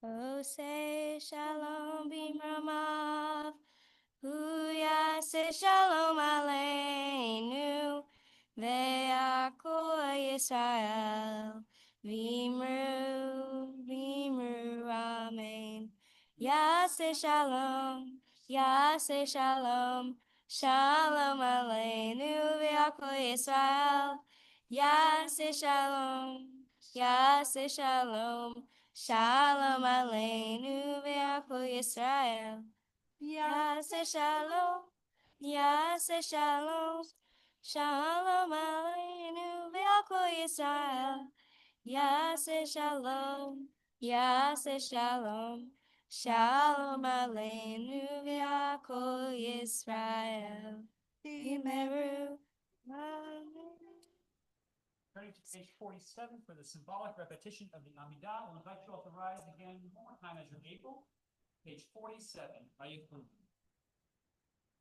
Speaker 1: Oh, say shalom b'mramav, hu yaseh shalom aleinu, ve'akol Yisrael, v'imru amen. Yaseh shalom, shalom aleinu, ve'akol Yisrael, yaseh shalom. Shalom aleinu ve'achol Yisrael. Yaseh shalom. Shalom aleinu ve'achol Yisrael. Yaseh shalom. Shalom aleinu ve'achol Yisrael. Yimeru. Amen.
Speaker 3: Turning to page 47 for the symbolic repetition of the Amidah. We'll invite you all to rise again one more time as you're able. Page 47. Vayikru.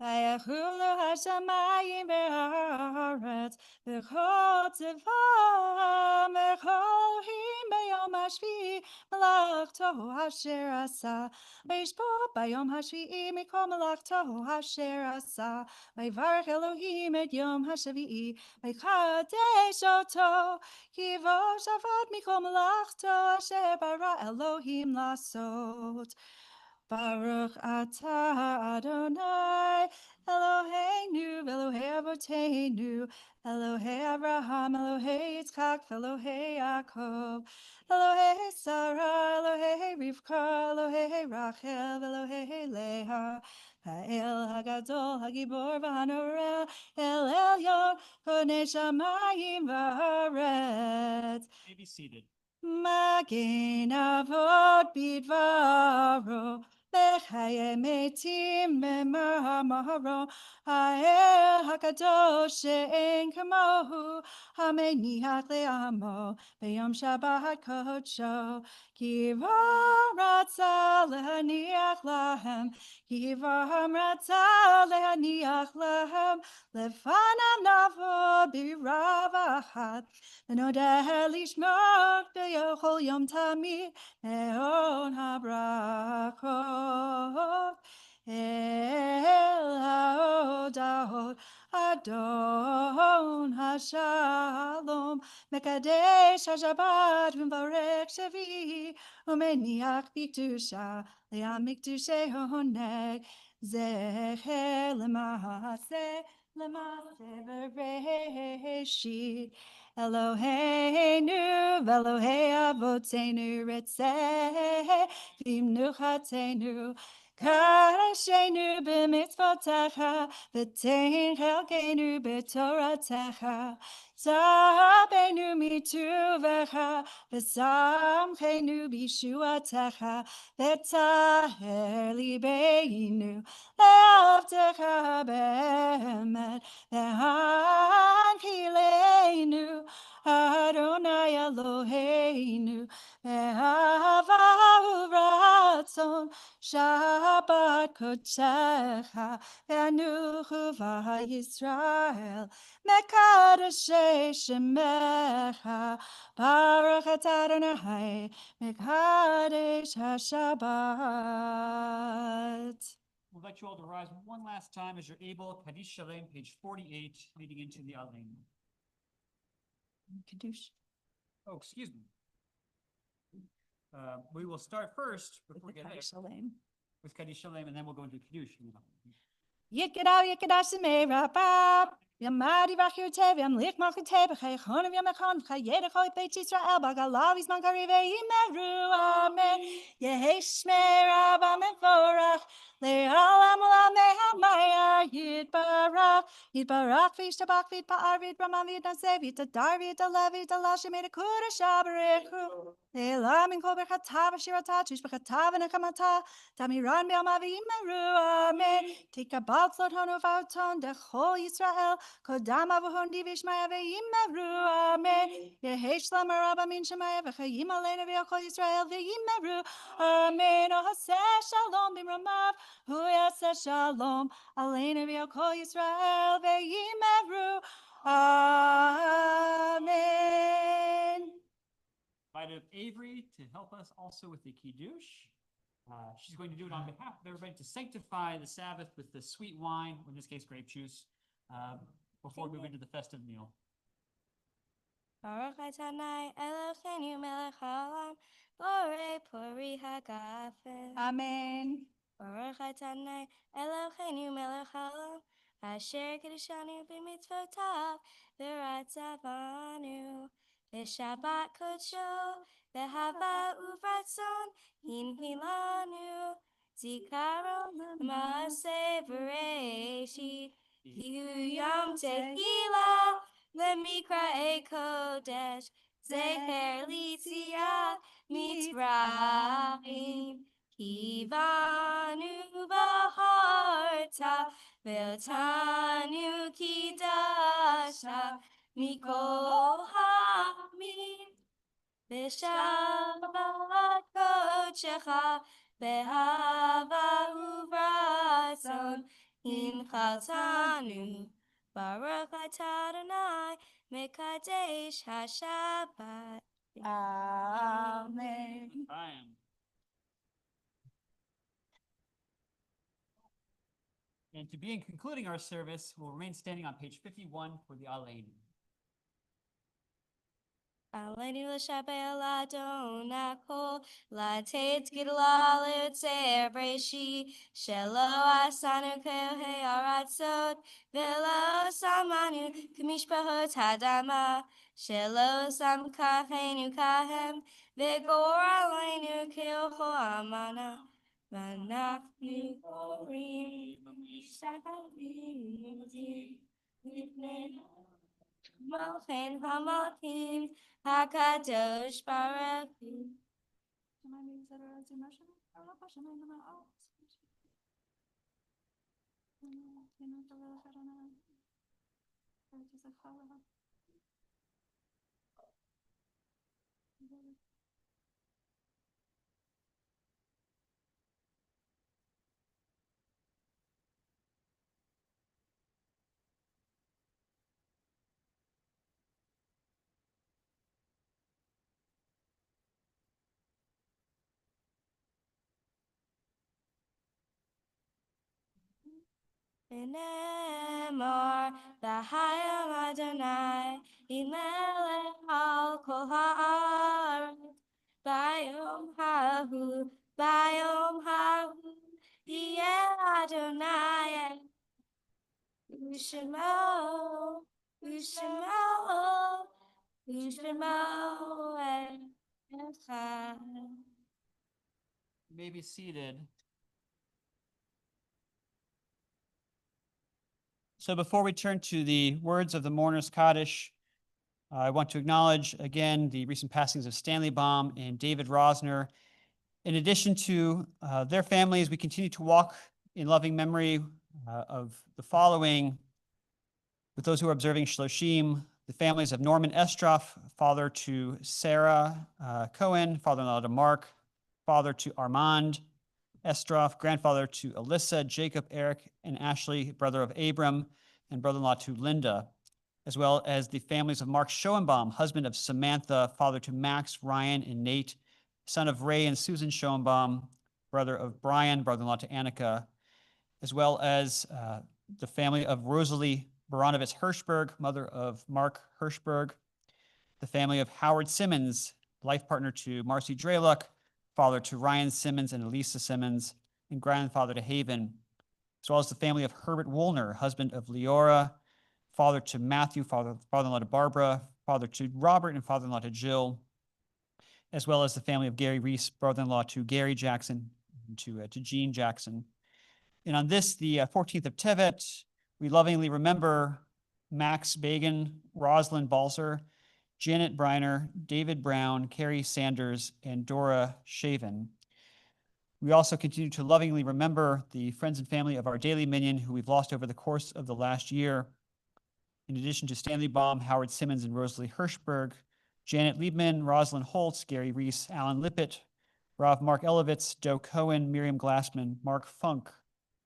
Speaker 2: ויחולו השמיים והארץ וכל צבאם וחולהים ביום השביעי מלאכתו אשר עשה וישפוט ביום השביעי מכל מלאכתו אשר עשה ויברך אלוהים את יום השביעי ויקדש אותו כי בו שבת מכל מלאכתו אשר ברא אלוהים לעשות. Baruch atah Adonai, Eloheinu, Elohei Avotenu, Elohei Abraham, Elohei Yitzchak, Elohei Yaakov, Elohei Sarah, Elohei Rivka, Elohei Rachel, Elohei Leah, Ha'el Hagadol, Hagibor v'Hanorel, El Elyon, Konei Shamayim v'Haaretz.
Speaker 3: May be seated.
Speaker 2: Magen Avot Bidvaro, Bechaye Metim Memamaro, Ha'el hakadosh she'en kamohu, hameniach le'amo, b'yom Shabbat kodsho, ki yivam ratza lehaniach lahem, ki yivam ratza lehaniach lahem, lefanav navod b'rav achat, v'nodeh lishmor b'yochol yom tamid, me'on habrachot. El haodahot Adon hashalom Mekadesh hashabbat V'mvarech shevi Umeniach b'kedusha Le'am mikdushe honeg Zecher lemase bereshit Eloheinu v'Elohei avotenu Retzeh v'imnuchatenu Karashenu b'mitzvotecha, v'tein chelkenu b'toratecha, tzabenu mituvecha, v'samchenu b'shuatecha, v'taher libeinu, le'avtecha be'emet, v'hankileinu, Adonai Eloheinu, ve'ahava u'ratzon, Shabbat Kodecha, Ve'anuchu v'Yisrael, Mekadeshei Shemecha, Baruch atah Adonai, Mekadesh HaShabbat.
Speaker 3: We'll invite you all to rise one last time as you're able. Kaddish Shalem, page 48, leading into the Alein.
Speaker 2: Kiddush.
Speaker 3: Oh, excuse me. We will start first before we get there
Speaker 2: Shalem.
Speaker 3: with Kaddish Shalem, and then we'll go into Kiddush.
Speaker 2: Yikadav yikadash meirabab. Yamadi vachirte vyam lich machite b'chaychon v'yamachon v'chayedechol beit Yisrael bagalav izman karive yimeru amen. Yehesh meirabam mevorach le'olam olam mehamaya yitbarach yitbarach v'yishtabach v'yitpa'ar v'yitramam v'yitnaseh v'yitadar v'yitalev v'yitalav shemei dekudah shabarechu le'elam min kol berchatav v'shiratav tush b'chatav v'nechamatav tamiran be'alma v'yimeru amen. Tikabal tzot honu v'auton dechol Yisrael Kodam avuhon divish maya ve'yimeru amen. Yehesh lamarabba min shemaya v'chayim aleinu v'yokol Yisrael ve'yimeru amen. O haseh shalom b'mromav hu yaseh shalom aleinu v'yokol Yisrael ve'yimeru amen.
Speaker 3: Invited Avery to help us also with the Kiddush. She's going to do it on behalf of everybody to sanctify the Sabbath with the sweet wine, or in this case, grape juice, before we move into the festive meal.
Speaker 1: Baruch Adonai Eloheinu melech haolam, borei pori hagafel.
Speaker 2: Amen.
Speaker 1: Baruch Adonai Eloheinu melech haolam, asher kiddushanu b'mitzvotav, v'ratzavanu, v'shabbat kodsho, v'hava uvratzon, hinhilanu, zikaron l'maaseh bereshit, hiu yom tehillah, Lemikra Kodesh, Zecher Litzia, Mitzrayim, Kivanu Baharta, Veltanu Kidasha, Mikol Hamid, B'Shabbat Kodecha, Behava Uvratzon, Hinchaltanu, Baruch atah Adonai, Mekadesh HaShabbat.
Speaker 2: Amen.
Speaker 3: I am. And to begin concluding our service, we'll remain standing on page 51 for the Alein.
Speaker 1: Aleinu l'shabel Adon hakol, latet gidla le'otzer breshi, shelo asanu ke'ohei aratzot, velo samanu k'mishpachot hadama, shelo sam kachenu kahem, v'goralenu ke'ocho amana, v'anachnu korim mishacharim lifnei Malchen Hamalchim HaKadosh Baruch Hu. V'nemar l'hayam Adonai imelech al kol ha'aretz bayom hahu yeh Adonai u'shemo echad.
Speaker 3: You may be seated. So before we turn to the words of the mourner's Kaddish, I want to acknowledge again the recent passings of Stanley Baum and David Rosner. In addition to their families, we continue to walk in loving memory of the following. With those who are observing Shloshim, the families of Norman Estroff, father to Sarah Cohen, father-in-law to Mark, father to Armand Estroff, grandfather to Alyssa, Jacob, Eric, and Ashley, brother of Abram, and brother-in-law to Linda, as well as the families of Mark Schoenbaum, husband of Samantha, father to Max, Ryan, and Nate, son of Ray and Susan Schoenbaum, brother of Brian, brother-in-law to Annika, as well as the family of Rosalie Baranovitz Hirschberg, mother of Mark Hirschberg, the family of Howard Simmons, life partner to Marcy Drayluck, father to Ryan Simmons and Elisa Simmons, and grandfather to Haven, as well as the family of Herbert Woolner, husband of Leora, father to Matthew, father-in-law to Barbara, father to Robert, and father-in-law to Jill, as well as the family of Gary Reese, brother-in-law to Gary Jackson, and to Jean Jackson. And on this, the 14th of Tevet, we lovingly remember Max Bagan, Rosalind Balser, Janet Briner, David Brown, Carrie Sanders, and Dora Shaven. We also continue to lovingly remember the friends and family of our daily minion who we've lost over the course of the last year. In addition to Stanley Baum, Howard Simmons, and Rosalie Hirschberg, Janet Liebman, Rosalind Holtz, Gary Reese, Alan Lippett, Rav Mark Elovitz, Joe Cohen, Miriam Glassman, Mark Funk,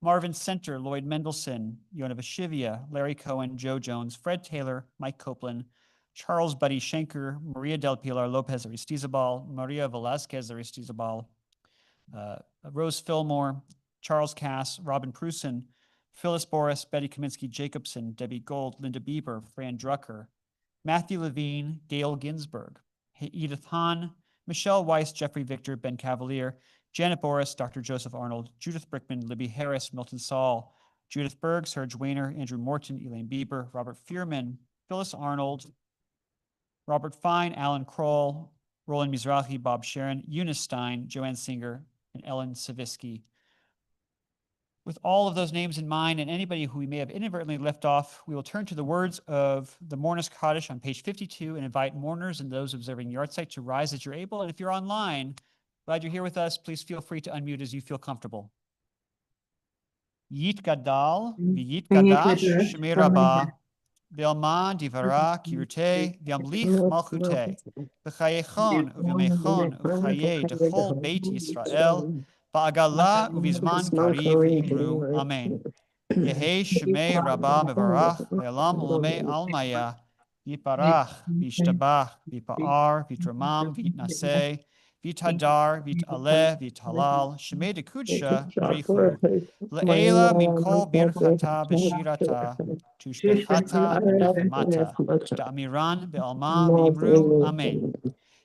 Speaker 3: Marvin Center, Lloyd Mendelson, Yona Vashivia, Larry Cohen, Joe Jones, Fred Taylor, Mike Copeland, Charles Buddy Schenker, Maria Del Pilar Lopez Aristizabal, Maria Velazquez Aristizabal, Rose Fillmore, Charles Cass, Robin Prusen, Phyllis Boris, Betty Kaminsky Jacobson, Debbie Gold, Linda Bieber, Fran Drucker, Matthew Levine, Gail Ginsberg, Edith Hahn, Michelle Weiss, Jeffrey Victor, Ben Cavalier, Janet Boris, Dr. Joseph Arnold, Judith Brickman, Libby Harris, Milton Saul, Judith Berg, Serge Weiner, Andrew Morton, Elaine Bieber, Robert Fearman, Phyllis Arnold, Robert Fine, Alan Kroll, Roland Mizrahi, Bob Sharon, Eunice Stein, Joanne Singer, and Ellen Savisky. With all of those names in mind and anybody who we may have inadvertently left off, we will turn to the words of the Mourner's Kaddish on page 52 and invite mourners and those observing yahrzeit to rise as you're able. And if you're online, glad you're here with us, please feel free to unmute as you feel comfortable. Yit Gadal, V'yit Gadash, Shemei Rabbah, V'alma Divara Kirute, V'amlich Malchute, V'chayechon, Uv'yamechon, Uv'chaye, Dechol Beit Yisrael, Ba'agala Uvizman Kariv Imru, Amen. Yehi Shemei Rabbah Mevarach, Le'alam Ulamei Almaya, Yitbarach, V'yishtabach, V'yipa'ar, V'yitramam, V'yitnaseh, V'yithadar, V'yit'aleh, V'yithalal, Shemei Dekudsha, Brichu, Le'ela Min Kol Birchata B'shirata, Tushbechata Benechemata, Da'amiran Be'alma V'imru, Amen.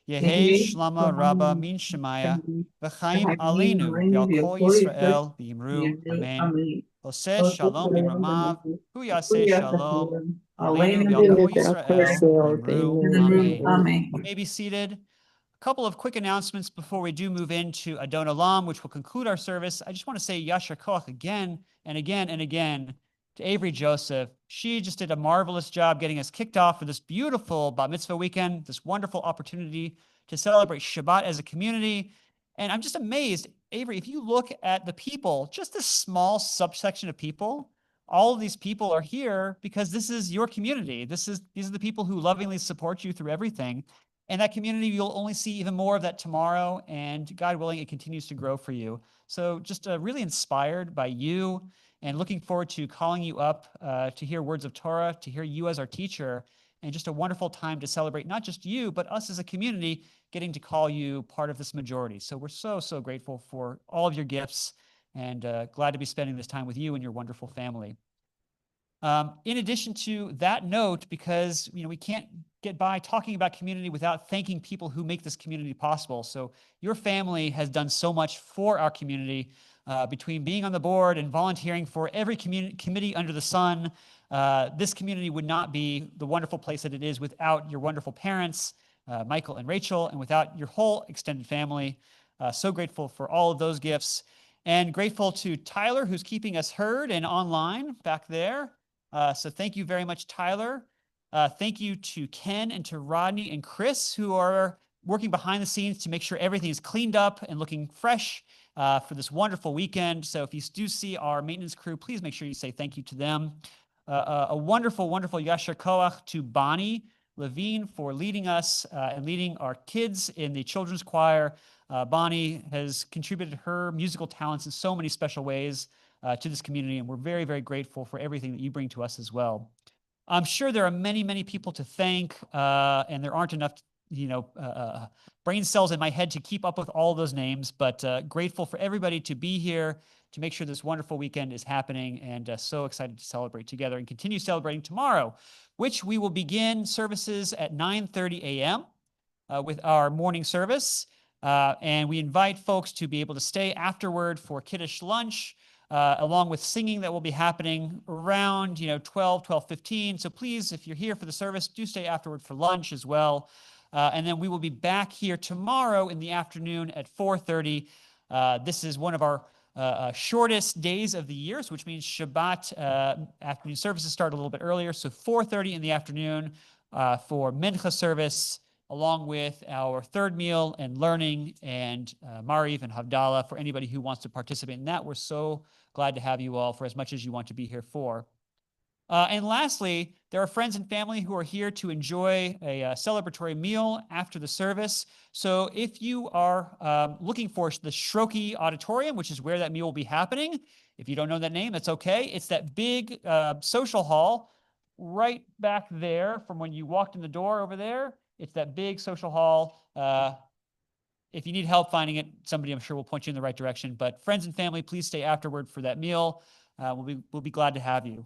Speaker 3: Yehi Shlama Rabba Min Shemaya, V'chaim Aleinu, V'al Kol Yisrael, V'imru, Amen. Oseh Shalom B'imramav, Hu Yaseh Shalom, Aleinu V'al Kol Yisrael, V'imru, Amen. You may be seated. A couple of quick announcements before we do move into Adon Olam, which will conclude our service. I just want to say Yasher Koach again and again and again to Avery Joesph. She just did a marvelous job getting us kicked off for this beautiful Bat Mitzvah weekend, this wonderful opportunity to celebrate Shabbat as a community. And I'm just amazed, Avery, if you look at the people, just this small subsection of people all of these people are here because this is your community. These are the people who lovingly support you through everything. And that community, you'll only see even more of that tomorrow. And God willing, it continues to grow for you. So just really inspired by you and looking forward to calling you up to hear words of Torah, to hear you as our teacher, and just a wonderful time to celebrate not just you, but us as a community getting to call you part of this majority. So we're so, so grateful for all of your gifts and glad to be spending this time with you and your wonderful family. In addition to that note, because we can't get by talking about community without thanking people who make this community possible. So your family has done so much for our community between being on the board and volunteering for every committee under the sun. This community would not be the wonderful place that it is without your wonderful parents, Michael and Rachel, and without your whole extended family. So grateful for all of those gifts. And grateful to Tyler, who's keeping us heard and online back there. So thank you very much, Tyler. Thank you to Ken and to Rodney and Chris, who are working behind the scenes to make sure everything is cleaned up and looking fresh for this wonderful weekend. So if you do see our maintenance crew, please make sure you say thank you to them. A wonderful, wonderful Yasher Koach to Bonnie Levine for leading us and leading our kids in the children's choir. Bonnie has contributed her musical talents in so many special ways to this community, and we're very, very grateful for everything that you bring to us as well. I'm sure there are many, many people to thank, and there aren't enough, brain cells in my head to keep up with all those names, but grateful for everybody to be here to make sure this wonderful weekend is happening, and so excited to celebrate together and continue celebrating tomorrow, which we will begin services at 9:30 a.m. With our morning service. And we invite folks to be able to stay afterward for Kiddush lunch, along with singing that will be happening around 12:15. So please, if you're here for the service, do stay afterward for lunch as well. And then we will be back here tomorrow in the afternoon at 4:30. This is one of our shortest days of the year, which means Shabbat afternoon services start a little bit earlier. So 4:30 in the afternoon for Mincha service, along with our third meal and learning and Mariv and Havdalah for anybody who wants to participate in that. We're so glad to have you all for as much as you want to be here for. And lastly, there are friends and family who are here to enjoy a celebratory meal after the service. So if you are looking for the Shroki Auditorium, which is where that meal will be happening, if you don't know that name, that's okay. It's that big social hall right back there from when you walked in the door over there. It's that big social hall. If you need help finding it, somebody I'm sure will point you in the right direction. But friends and family, please stay afterward for that meal. We'll be glad to have you.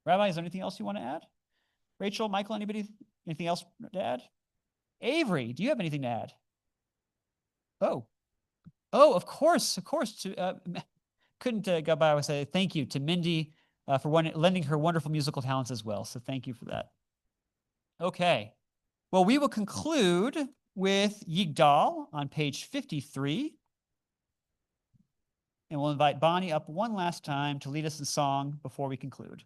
Speaker 3: Rabbi, is there anything else you want to add? Rachel, Michael, anybody? Anything else to add? Avery, do you have anything to add? Oh, of course. Couldn't go by without saying thank you to Mindy for lending her wonderful musical talents as well. So thank you for that. Okay. Well, we will conclude with Yigdal on page 53. And we'll invite Bonnie up one last time to lead us in song before we conclude.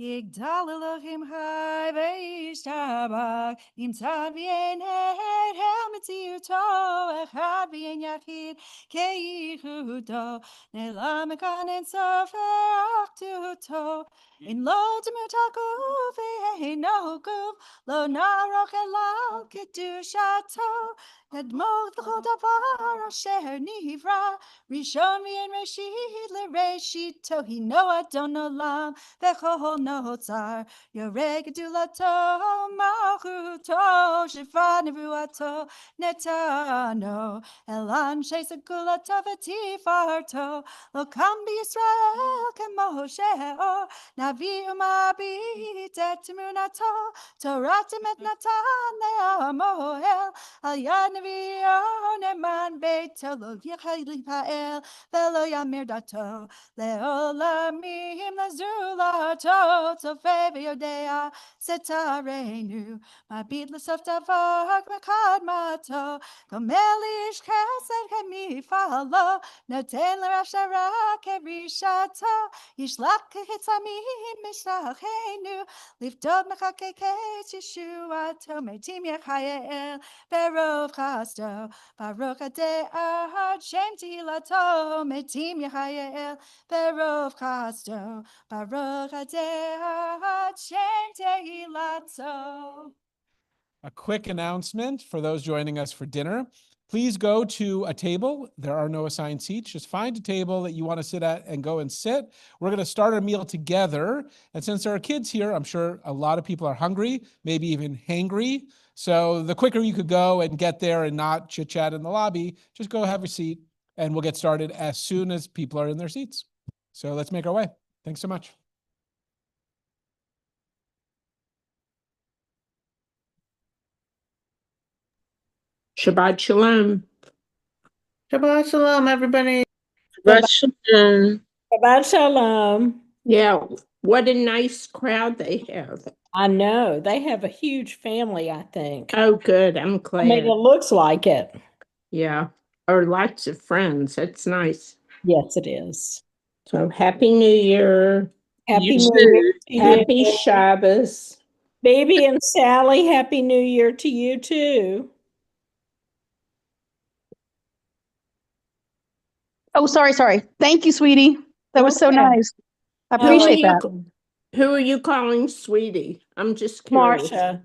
Speaker 2: Yigdal Elohim Chai v'yishtabach, nimtzad v'yein hel mitziuto, echad v'yein yachid keichudo, ne'elam mekan en sof achtuto, in lo demutaku v'yeino guf, lo naroch elal kedushato, nedmot l'chol davar asher nivra, rishon v'yein reshit l'reshito, hino adon olam, v'chol notzar, yoreg gedulato, malchuto, shifra nevuato, netano, elan shesagulato v'tifarto, lo kam b'Yisrael k'Moshe, navi umabit et emunato, toratim et natan le'amoel, al yad nevi'o
Speaker 5: neman beito lo yichal velo yamir dato leolamim lazulato tzofei v'yodea setarenu mabit l'sof davak makad mato gomelish chesed kemifalo noten l'rav shara kerishato yishlach kehitzamim mishlachenu liftod mechakeket yeshuato metim yachayel berov chasto baruch adeh shem tilato metim yachayel berov chasto baruch adeh shem tilato.
Speaker 7: A quick announcement for those joining us for dinner. Please go to a table. There are no assigned seats. Just find a table that you want to sit at and go and sit. We're going to start our meal together. And since there are kids here, I'm sure a lot of people are hungry, maybe even hangry. So the quicker you could go and get there and not chit chat in the lobby, just go have a seat and we'll get started as soon as people are in their seats. So let's make our way. Thanks so much.
Speaker 8: Shabbat shalom.
Speaker 6: Shabbat shalom, everybody.
Speaker 8: Shabbat shalom.
Speaker 4: Shabbat shalom.
Speaker 8: Yeah, what a nice crowd they have.
Speaker 4: I know. They have a huge family, I think.
Speaker 8: Oh, good. I'm
Speaker 4: I
Speaker 8: glad.
Speaker 4: mean, it looks like it.
Speaker 8: Yeah, or lots of friends. That's nice.
Speaker 4: Yes, it is.
Speaker 8: So happy New Year.
Speaker 4: Happy
Speaker 8: You
Speaker 4: New
Speaker 8: too.
Speaker 4: Year to
Speaker 8: Happy
Speaker 4: you.
Speaker 8: Shabbos.
Speaker 4: Baby and Sally, Happy New Year to you too.
Speaker 9: Oh, sorry. Thank you, sweetie. That was so
Speaker 4: Okay.
Speaker 9: nice. I
Speaker 4: Who are
Speaker 9: appreciate
Speaker 4: you-
Speaker 9: that.
Speaker 8: Who are you calling sweetie? I'm just curious.
Speaker 4: Marcia.